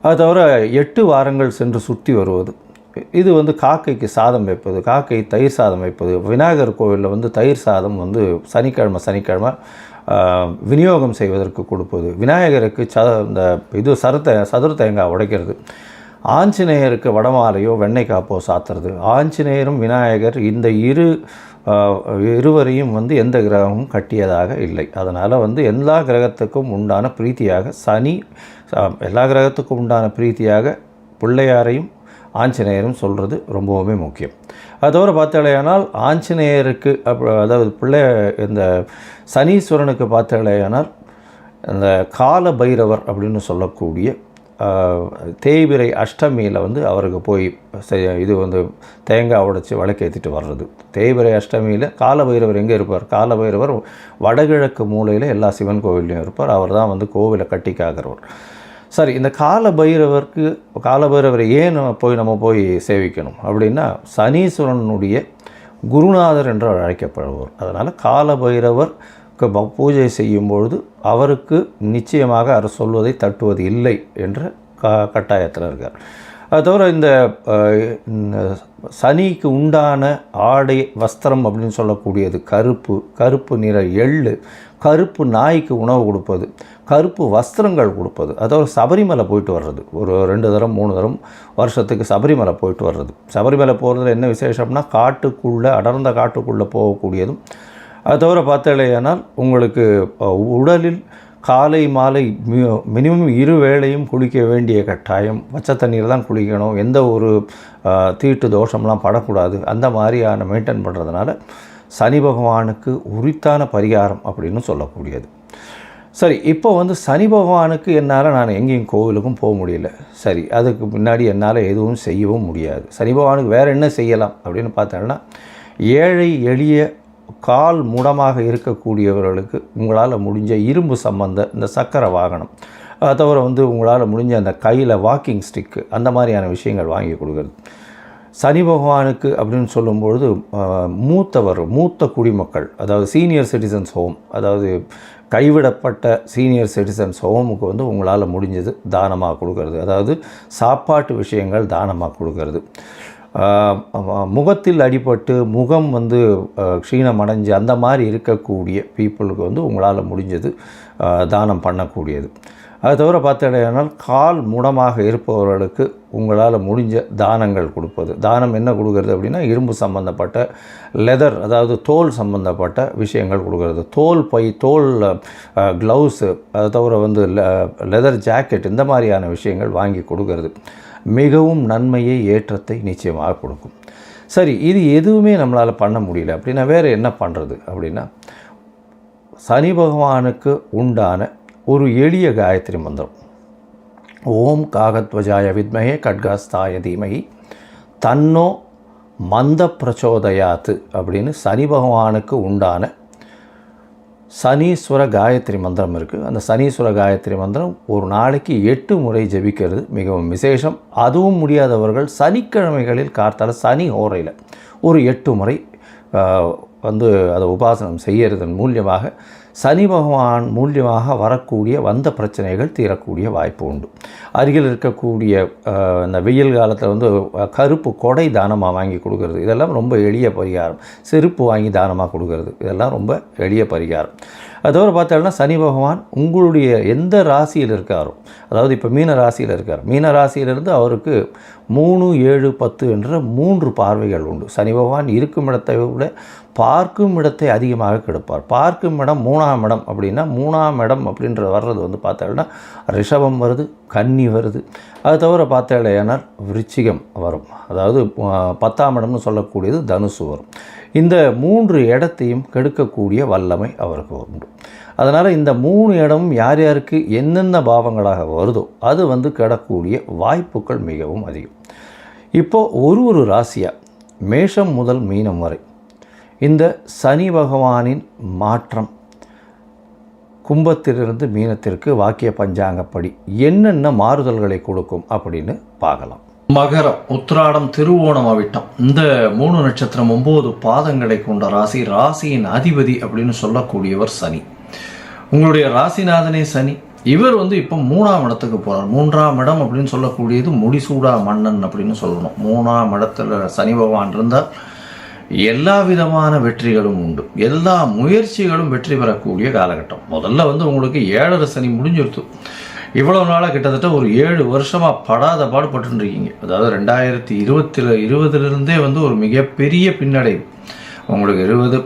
அது தவிர 8 வாரங்கள் சென்று சுற்றி வருவது. இது காக்கைக்கு சாதம் வைப்பது, காக்கை தயிர் சாதம் வைப்பது. விநாயகர் கோவிலில் தயிர் சாதம் சனிக்கிழமை விநியோகம் செய்வதற்கு கொடுப்பது. விநாயகருக்கு இந்த சதுர தேங்காய் உடைக்கிறது. ஆஞ்சநேயருக்கு வடமாலையோ வெண்ணெய் காப்போ சாத்துறது. ஆஞ்சநேயரும் விநாயகர் இந்த இருவரையும் எந்த கிரகமும் கட்டியதாக இல்லை. அதனால் எல்லா கிரகத்துக்கும் உண்டான பிரீத்தியாக எல்லா கிரகத்துக்கும் உண்டான பிரீத்தியாக பிள்ளையாரையும் ஆஞ்சநேயரும் சொல்கிறது ரொம்பவுமே முக்கியம். அது தவிர பார்த்தாலேயானால் ஆஞ்சநேயருக்கு அதாவது இந்த சனீஸ்வரனுக்கு பார்த்தாலேயானால் இந்த கால பைரவர் அப்படின்னு சொல்லக்கூடிய தேய்பிறை அஷ்டமியில் அவருக்கு போய் இது தேங்காய் உடைச்சி விளக்கேற்றிட்டு வர்றது. தேய்பிறை அஷ்டமியில் கால பைரவர் எங்கே இருப்பார்? கால பைரவர் வடகிழக்கு மூலையில் எல்லா சிவன் கோவிலையும் இருப்பார். அவர் தான் கோவிலை கட்டி காக்கிறவர். சரி, இந்த கால பைரவரை ஏன் நம்ம போய் சேவிக்கணும் அப்படின்னா, சனீஸ்வரனுடைய குருநாதர் என்று அழைக்கப்படுவார். அதனால் கால பைரவருக்கு பூஜை செய்யும் பொழுது அவருக்கு நிச்சயமாக அவர் சொல்வதை தட்டுவது இல்லை என்ற கட்டாயத்தில் இருக்கார். அது தவிர இந்த சனிக்கு உண்டான ஆடை வஸ்திரம் அப்படின்னு சொல்லக்கூடியது கருப்பு நிற எள்ளு, கருப்பு நாய்க்கு உணவு கொடுப்பது, கருப்பு வஸ்திரங்கள் கொடுப்பது. அதாவது சபரிமலை போயிட்டு வர்றது. ஒரு 2 தரம் 3 தரம் வருஷத்துக்கு சபரிமலை போயிட்டு வர்றது. சபரிமலை போகிறதுல என்ன விசேஷம்னா அடர்ந்த காட்டுக்குள்ளே போகக்கூடியதும். அது தவிர பார்த்தாலேயானால் உங்களுக்கு உடலில் காலை மாலை மினிமம் 2 வேளையும் குளிக்க வேண்டிய கட்டாயம். பச்சை தண்ணீர் தான் குளிக்கணும். எந்த ஒரு தீட்டு தோஷம்லாம் படக்கூடாது. அந்த மாதிரியான மெயின்டைன் பண்ணுறதுனால சனி பகவானுக்கு உரித்தான பரிகாரம் அப்படின்னு சொல்லக்கூடியது. சரி, இப்போ சனி பகவானுக்கு என்னால் நான் எங்கேயும் கோவிலுக்கும் போக முடியல. சரி, அதுக்கு முன்னாடி என்னால் எதுவும் செய்யவும் முடியாது. சனி பகவானுக்கு வேறு என்ன செய்யலாம் அப்படின்னு பார்த்தோன்னா, ஏழை எளிய கால் முடமாக இருக்கக்கூடியவர்களுக்கு உங்களால் முடிஞ்ச இரும்பு சம்பந்த இந்த சக்கரை வாகனம், அதை தவிர உங்களால் முடிஞ்ச அந்த கையில் வாக்கிங் ஸ்டிக்கு, அந்த மாதிரியான விஷயங்கள் வாங்கி கொடுக்குறது. சனி பகவானுக்கு அப்படின்னு சொல்லும்பொழுது மூத்த குடிமக்கள், அதாவது சீனியர் சிட்டிசன்ஸ் ஹோம், அதாவது கைவிடப்பட்ட சீனியர் சிட்டிசன்ஸ் ஹோமுக்கு உங்களால் முடிஞ்சது தானமாக கொடுக்கறது. அதாவது சாப்பாட்டு விஷயங்கள் தானமாக கொடுக்கறது. முகத்தில் அடிபட்டு முகம் க்ஷீணம் அடைஞ்சு அந்த மாதிரி இருக்கக்கூடிய பீப்புளுக்கு உங்களால் முடிஞ்சது தானம் பண்ணக்கூடியது. அது தவிர பார்த்தீங்கன்னா கால் முடமாக இருப்பவர்களுக்கு உங்களால் முடிஞ்ச தானங்கள் கொடுப்பது. தானம் என்ன கொடுக்கறது அப்படின்னா, இரும்பு சம்பந்தப்பட்ட லெதர், அதாவது தோல் சம்பந்தப்பட்ட விஷயங்கள் கொடுக்கறது. தோல் பை, தோல் க்ளவுஸு, அது தவிர லெதர் ஜாக்கெட், இந்த மாதிரியான விஷயங்கள் வாங்கி கொடுக்கறது மிகவும் நன்மையை ஏற்றத்தை நிச்சயமாக கொடுக்கும். சரி, இது எதுவுமே நம்மளால் பண்ண முடியல அப்படின்னா வேறு என்ன பண்ணுறது அப்படின்னா, சனி பகவானுக்கு உண்டான ஒரு எளிய காயத்ரி மந்திரம். ஓம் காகத்வஜாய வித்மஹே கட்காஸ்தாய தீமஹி தன்னோ மந்த பிரச்சோதயாத்து அப்படின்னு சனி பகவானுக்கு உண்டான சனீஸ்வர காயத்ரி மந்திரம் இருக்குது. அந்த சனீஸ்வர காயத்ரி மந்திரம் ஒரு நாளைக்கு 8 முறை ஜெபிக்கிறது மிகவும் விசேஷம். அதுவும் முடியாதவர்கள் சனிக்கிழமைகளில் கார்த்தால சனி ஹோரையில் ஒரு 8 முறை அதை உபாசனம் செய்யறதன் மூலியமாக சனி பகவான் மூலியமாக வரக்கூடிய வந்த பிரச்சனைகள் தீரக்கூடிய வாய்ப்பு உண்டு. அருகில் இருக்கக்கூடிய இந்த வெயில் காலத்தில் வந்து கருப்பு கொடை தானமாக வாங்கி கொடுக்கறது, இதெல்லாம் ரொம்ப எளிய பரிகாரம். செருப்பு வாங்கி தானமாக கொடுக்கறது, இதெல்லாம் ரொம்ப எளிய பரிகாரம். அது தவிர பார்த்தோம்னா சனி பகவான் உங்களுடைய எந்த ராசியில் இருக்காரோ, அதாவது இப்போ மீன ராசியில் இருக்கார், மீன ராசியிலிருந்து அவருக்கு 3, 7, 10 என்ற 3 பார்வைகள் உண்டு. சனி பகவான் இருக்கும் இடத்தை விட பார்க்கும் இடத்தை அதிகமாக கெடுப்பார். பார்க்கும் இடம் 3ஆம் இடம் அப்படின்னா 3ஆம் இடம் அப்படின்ற வர்றது வந்து பார்த்தோம்னா ரிஷபம் வருது, கன்னி வருது. அது தவிர பார்த்தேன்னா விருச்சிகம் வரும், அதாவது 10ஆம் இடம்னு சொல்லக்கூடியது தனுசு வரும். இந்த 3 இடத்தையும் கெடுக்கக்கூடிய வல்லமை அவருக்கு உண்டு. அதனால் இந்த 3 இடமும் யார் யாருக்கு என்னென்ன பாவங்களாக வருதோ அது வந்து கெடக்கூடிய வாய்ப்புகள் மிகவும் அதிகம். இப்போது ஒரு ராசியாக மேஷம் முதல் மீனம் வரை இந்த சனி பகவானின் மாற்றம் கும்பத்திலிருந்து மீனத்திற்கு வாக்கிய பஞ்சாங்கப்படி என்னென்ன மாறுதல்களை கொடுக்கும் அப்படின்னு பார்க்கலாம். மகரம், உத்திராடம், திருவோணம், அவிட்டம், இந்த 3 நட்சத்திரம் 9 பாதங்களை கொண்ட ராசி. ராசியின் அதிபதி அப்படின்னு சொல்லக்கூடியவர் சனி. உங்களுடைய ராசிநாதனே சனி. இவர் வந்து இப்போ 3ஆம் இடத்துக்கு போகிறார். 3ஆம் இடம் அப்படின்னு சொல்லக்கூடியது முடிசூடா மன்னன் அப்படின்னு சொல்லணும். 3ஆம் இடத்துல சனி பகவான் இருந்தால் எல்லா விதமான வெற்றிகளும் உண்டு. எல்லா முயற்சிகளும் வெற்றி பெறக்கூடிய காலகட்டம். முதல்ல வந்து உங்களுக்கு 7.5 சனி முடிஞ்சிருத்து. இவ்வளோ நாளாக கிட்டத்தட்ட ஒரு 7 வருஷமாக படாத பாடுபட்டுருக்கீங்க. அதாவது 2020 வந்து ஒரு மிகப்பெரிய பின்னடைவு. உங்களுக்கு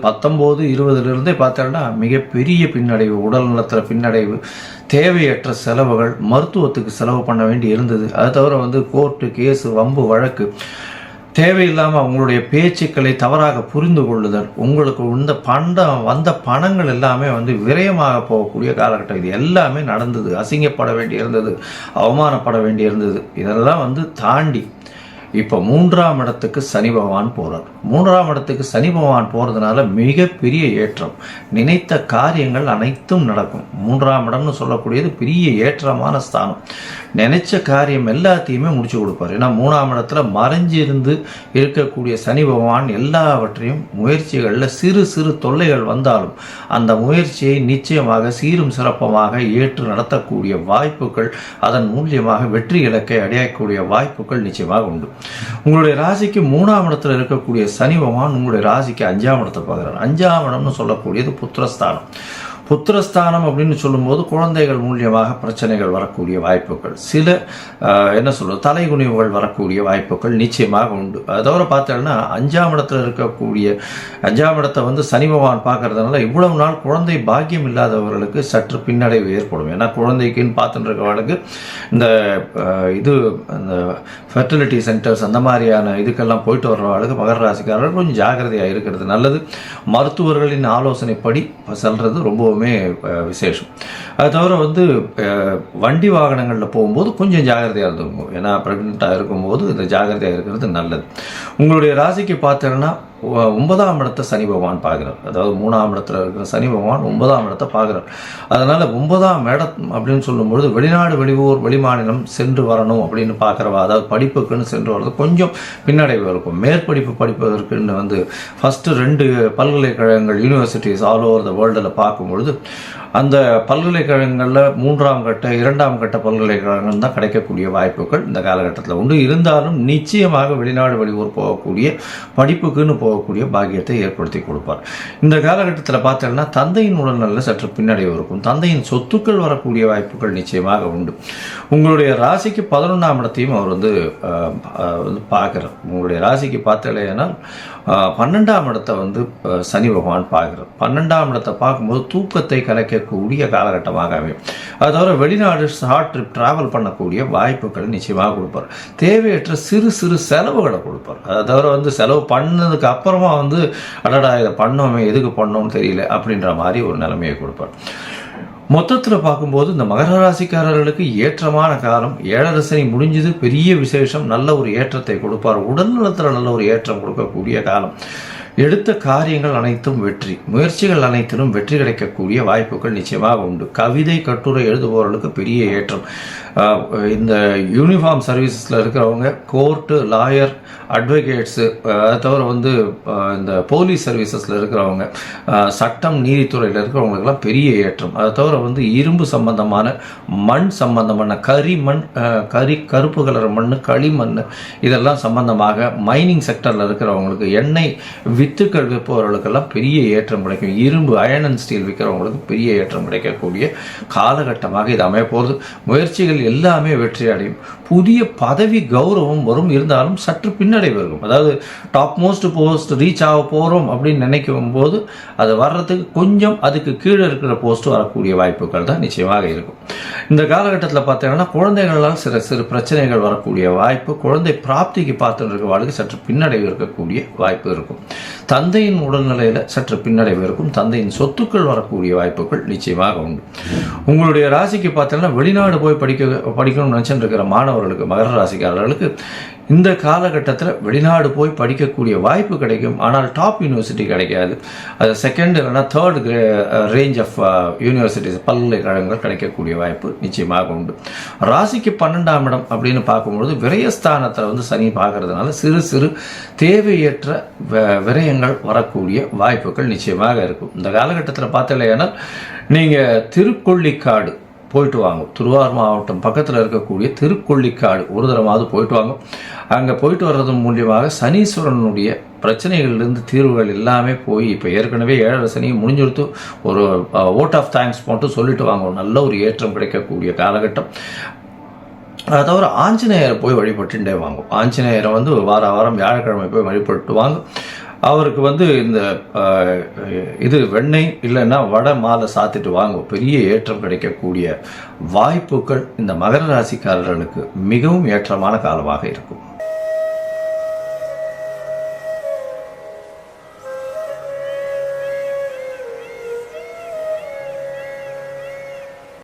19, 20 பார்த்தோன்னா மிகப்பெரிய பின்னடைவு, உடல் நலத்தில் பின்னடைவு, தேவையற்ற செலவுகள், மருத்துவத்துக்கு செலவு பண்ண வேண்டி இருந்தது. அது தவிர வந்து கோர்ட்டு கேஸு, வம்பு வழக்கு, தேவையில்லாமல் அவங்களுடைய பேச்சுக்களை தவறாக புரிந்து கொள்ளுதல், உங்களுக்கு வந்த பணங்கள் எல்லாமே வந்து விரயமாக போகக்கூடிய காலகட்டம். இது எல்லாமே நடந்தது. அசிங்கப்பட வேண்டி இருந்தது, அவமானப்பட வேண்டி இருந்தது. இதெல்லாம் வந்து தாண்டி இப்போ 3ஆம் இடத்துக்கு சனி பகவான் போகிறார். 3ஆம் இடத்துக்கு சனி பகவான் போகிறதுனால மிகப்பெரிய ஏற்றம். நினைத்த காரியங்கள் அனைத்தும் நடக்கும். 3ஆம் இடம்னு சொல்லக்கூடியது பெரிய ஏற்றமான ஸ்தானம். நினைச்ச காரியம் எல்லாத்தையுமே முடிச்சு கொடுப்பார். ஏன்னா 3ஆம் இடத்துல மறைஞ்சு இருந்து இருக்கக்கூடிய சனி பகவான் எல்லாவற்றையும் முயற்சிகளில் சிறு சிறு தொல்லைகள் வந்தாலும் அந்த முயற்சியை நிச்சயமாக சீரும் சிறப்பமாக ஏற்று நடத்தக்கூடிய வாய்ப்புகள், அதன் மூலியமாக வெற்றி இலக்கை அடையக்கூடிய வாய்ப்புகள் நிச்சயமாக உண்டு. உங்களுடைய ராசிக்கு 3ஆம் இடத்துல இருக்கக்கூடிய சனி பகவான் உங்களுடைய ராசிக்கு 5ஆம் இடத்தை பார்க்குறார். 5ஆம் இடம்னு சொல்லக்கூடியது புத்திரஸ்தானம். புத்திரஸ்தானம் அப்படின்னு சொல்லும்போது குழந்தைகள் மூலியமாக பிரச்சனைகள் வரக்கூடிய வாய்ப்புகள், சில தலைகுனிவுகள் வரக்கூடிய வாய்ப்புகள் நிச்சயமாக உண்டு. அதோட பார்த்தோம்னா 5ஆம் இடத்துல இருக்கக்கூடிய 5ஆம் இடத்தை வந்து சனி பகவான் பார்க்கறதுனால இவ்வளவு நாள் குழந்தை பாக்கியம் இல்லாதவர்களுக்கு சற்று பின்னடைவு ஏற்படும். ஏன்னா குழந்தைக்குன்னு பார்த்துட்டு இருக்கவர்களுக்கு இந்த ஃபெர்டிலிட்டி சென்டர்ஸ் அந்த மாதிரியான இதுக்கெல்லாம் போயிட்டு வர்றவர்களுக்கு மகர ராசிக்காரர்கள் கொஞ்சம் ஜாக்கிரதையாக இருக்கிறது நல்லது. மருத்துவர்களின் ஆலோசனைப்படி செல்றது ரொம்ப விசேஷம். அது தவிர வந்து வண்டி வாகனங்களில் போகும்போது கொஞ்சம் ஜாகிரதையாக இருந்துக்கும். ஏன்னா ப்ரெக்னெண்ட்டாக இருக்கும்போது இந்த ஜாகிரதையாக இருக்கிறது நல்லது. உங்களுடைய ராசிக்கு பார்த்தீங்கன்னா 9ஆம் இடத்தை சனி பகவான் பார்க்குறார். அதாவது 3ஆம் இடத்துல இருக்கிற சனி பகவான் 9ஆம் இடத்தை பார்க்குறார். அதனால் 9ஆம் இடம் அப்படின்னு சொல்லும்பொழுது வெளிநாடு, வெளியூர், வெளிமாநிலம் சென்று வரணும் அப்படின்னு பார்க்குறவா, அதாவது படிப்புக்குன்னு சென்று வர்றது கொஞ்சம் பின்னடைவு இருக்கும். மேற்படிப்பு படிப்பதற்குன்னு வந்து ஃபஸ்ட்டு 2 பல்கலைக்கழகங்கள், யூனிவர்சிட்டிஸ் ஆல் ஓவர் த வேர்ல்டில் பார்க்கும்பொழுது அந்த பல்கலைக்கழகங்களில் 3ஆம் கட்ட 2ஆம் கட்ட பல்கலைக்கழகங்கள் தான் கிடைக்கக்கூடிய வாய்ப்புகள் இந்த காலகட்டத்தில் உண்டு. இருந்தாலும் நிச்சயமாக வெளிநாடு, வெளியூர் போகக்கூடிய, படிப்புக்குன்னு போகக்கூடிய பாக்கியத்தை ஏற்படுத்தி கொடுப்பார். இந்த காலகட்டத்தில் பார்த்தோம்னா தந்தையின் உடல்நல சற்று பின்னடைவு இருக்கும். தந்தையின் சொத்துக்கள் வரக்கூடிய வாய்ப்புகள் நிச்சயமாக உண்டு. உங்களுடைய ராசிக்கு 11ஆம் இடத்தையும் அவர் வந்து பார்க்குறார். உங்களுடைய ராசிக்கு பார்த்தலையானால் 12ஆம் இடத்தை வந்து சனி பகவான் பார்க்குறார். 12ஆம் இடத்தை பார்க்கும்போது தூக்கத்தை கலைக்கக்கூடிய காலகட்டமாக அமையும். அது தவிர வெளிநாடு ஷார்ட் ட்ரிப் ட்ராவல் பண்ணக்கூடிய வாய்ப்புகளை நிச்சயமாக கொடுப்பார். தேவையற்ற சிறு சிறு செலவுகளை கொடுப்பார். அதை தவிர வந்து செலவு பண்ணதுக்கு அப்புறமா வந்து அடடா இதை பண்ணோமே, எதுக்கு பண்ணோம்னு தெரியல அப்படின்ற மாதிரி ஒரு நிலைமையை கொடுப்பார். மொத்தத்தில் பார்க்கும்போது இந்த மகர ராசிக்காரர்களுக்கு ஏற்றமான காலம். 7.5 சனி முடிஞ்சது, பெரிய விசேஷம். நல்ல ஒரு ஏற்றத்தை கொடுப்பார். உடல் நலத்தில் நல்ல ஒரு ஏற்றம் கொடுக்கக்கூடிய காலம். எடுத்த காரியங்கள் அனைத்தும் வெற்றி, முயற்சிகள் அனைத்திலும் வெற்றி கிடைக்கக்கூடிய வாய்ப்புகள் நிச்சயமாக உண்டு. கவிதை, கட்டுரை எழுதுபவர்களுக்கு பெரிய ஏற்றம். இந்த யூனிஃபார்ம் சர்வீசஸில் இருக்கிறவங்க, கோர்ட்டு, லாயர், அட்வொகேட்ஸு, அதை தவிர வந்து இந்த போலீஸ் சர்வீசஸில் இருக்கிறவங்க, சட்டம், நீதித்துறையில் இருக்கிறவங்களுக்கெல்லாம் பெரிய ஏற்றம். அதை தவிர வந்து இரும்பு சம்பந்தமான, மண் சம்பந்தமான, கரிமண், கருப்பு கலர் மண், களிமண், இதெல்லாம் சம்பந்தமாக மைனிங் செக்டரில் இருக்கிறவங்களுக்கு, எண்ணெய் வித்துக்கள் விற்பவர்களுக்கெல்லாம் பெரிய ஏற்றம் கிடைக்கும். இரும்பு, அயர்ன் அண்ட் ஸ்டீல் விற்கிறவங்களுக்கு பெரிய ஏற்றம் கிடைக்கக்கூடிய காலகட்டமாக இது அமையப்போகுது. முயற்சிகள் எல்லாமே வெற்றி அடையும். புதிய பதவி கௌரவம் வரும். இருந்தாலும் சற்று பின்னடைவு இருக்கும். அதாவது டாப் மோஸ்ட் போஸ்ட் ரீச் ஆக போகிறோம் அப்படின்னு நினைக்கும் போது அது வர்றதுக்கு கொஞ்சம் அதுக்கு கீழே இருக்கிற போஸ்ட் வரக்கூடிய வாய்ப்புகள் தான் நிச்சயமாக இருக்கும். இந்த காலகட்டத்தில் பார்த்தீங்கன்னா குழந்தைகளால் சிறு பிரச்சனைகள் வரக்கூடிய வாய்ப்பு, குழந்தை பிராப்திக்கு பார்த்துட்டு இருக்கிறவர்களுக்கு சற்று பின்னடைவு இருக்கக்கூடிய வாய்ப்பு இருக்கும். தந்தையின் உடல்நிலையில் சற்று பின்னடைவு இருக்கும். தந்தையின் சொத்துக்கள் வரக்கூடிய வாய்ப்புகள் நிச்சயமாக உண்டு. உங்களுடைய ராசிக்கு பார்த்தீங்கன்னா வெளிநாடு போய் படிக்கணும்னு நினச்சிட்டு இருக்கிற மாணவர்களுக்கு, மகர ராசிக்காரர்களுக்கு இந்த காலகட்டத்தில் வெளிநாடு போய் படிக்கக்கூடிய வாய்ப்பு கிடைக்கும். ஆனால் டாப் யூனிவர்சிட்டி கிடைக்காது. அது செகண்ட் இல்லைனா தேர்ட் ரேஞ்ச் ஆஃப் யூனிவர்சிட்டிஸ், பல்கலைக்கழகங்கள் கிடைக்கக்கூடிய வாய்ப்பு நிச்சயமாக உண்டு. ராசிக்கு 12ஆம் இடம் அப்படின்னு பார்க்கும்பொழுது விரயஸ்தானத்தில் வந்து சனி பார்க்கறதுனால சிறு தேவையற்ற விரயங்கள் வரக்கூடிய வாய்ப்புகள் நிச்சயமாக இருக்கும். இந்த காலகட்டத்தில் பார்த்தீங்கன்னா நீங்கள் திருக்கொள்ளிக்காடு போயிட்டு வாங்க. திருவாரூர் மாவட்டம் பக்கத்தில் இருக்கக்கூடிய திருக்கொள்ளிக்காடு ஒரு தடவாவது போயிட்டு வாங்க. அங்கே போயிட்டு வர்றது மூலியமாக சனீஸ்வரனுடைய பிரச்சனைகள்லேருந்து தீர்வுகள் எல்லாமே போய், இப்போ ஏற்கனவே 7 சனி முடிஞ்சுடுத்து, ஒரு ஓட் ஆஃப் தேங்க்ஸ் மட்டும் சொல்லிட்டு வாங்க. நல்ல ஒரு ஏற்றம் கிடைக்கக்கூடிய காலகட்டம். அதை தவிர ஆஞ்சநேயரை போய் வழிபட்டுட்டே வாங்க. ஆஞ்சநேயரை வந்து வாரம் வியாழக்கிழமை போய் வழிபட்டு வாங்க. அவருக்கு வந்து இந்த இது வெண்ணெய் இல்லைன்னா வடை மாலை சாத்திட்டு வாங்க. பெரிய ஏற்றம் கிடைக்கக்கூடிய வாய்ப்புகள் இந்த மகர ராசிக்காரர்களுக்கு மிகவும் ஏற்றமான காலமாக இருக்கும்.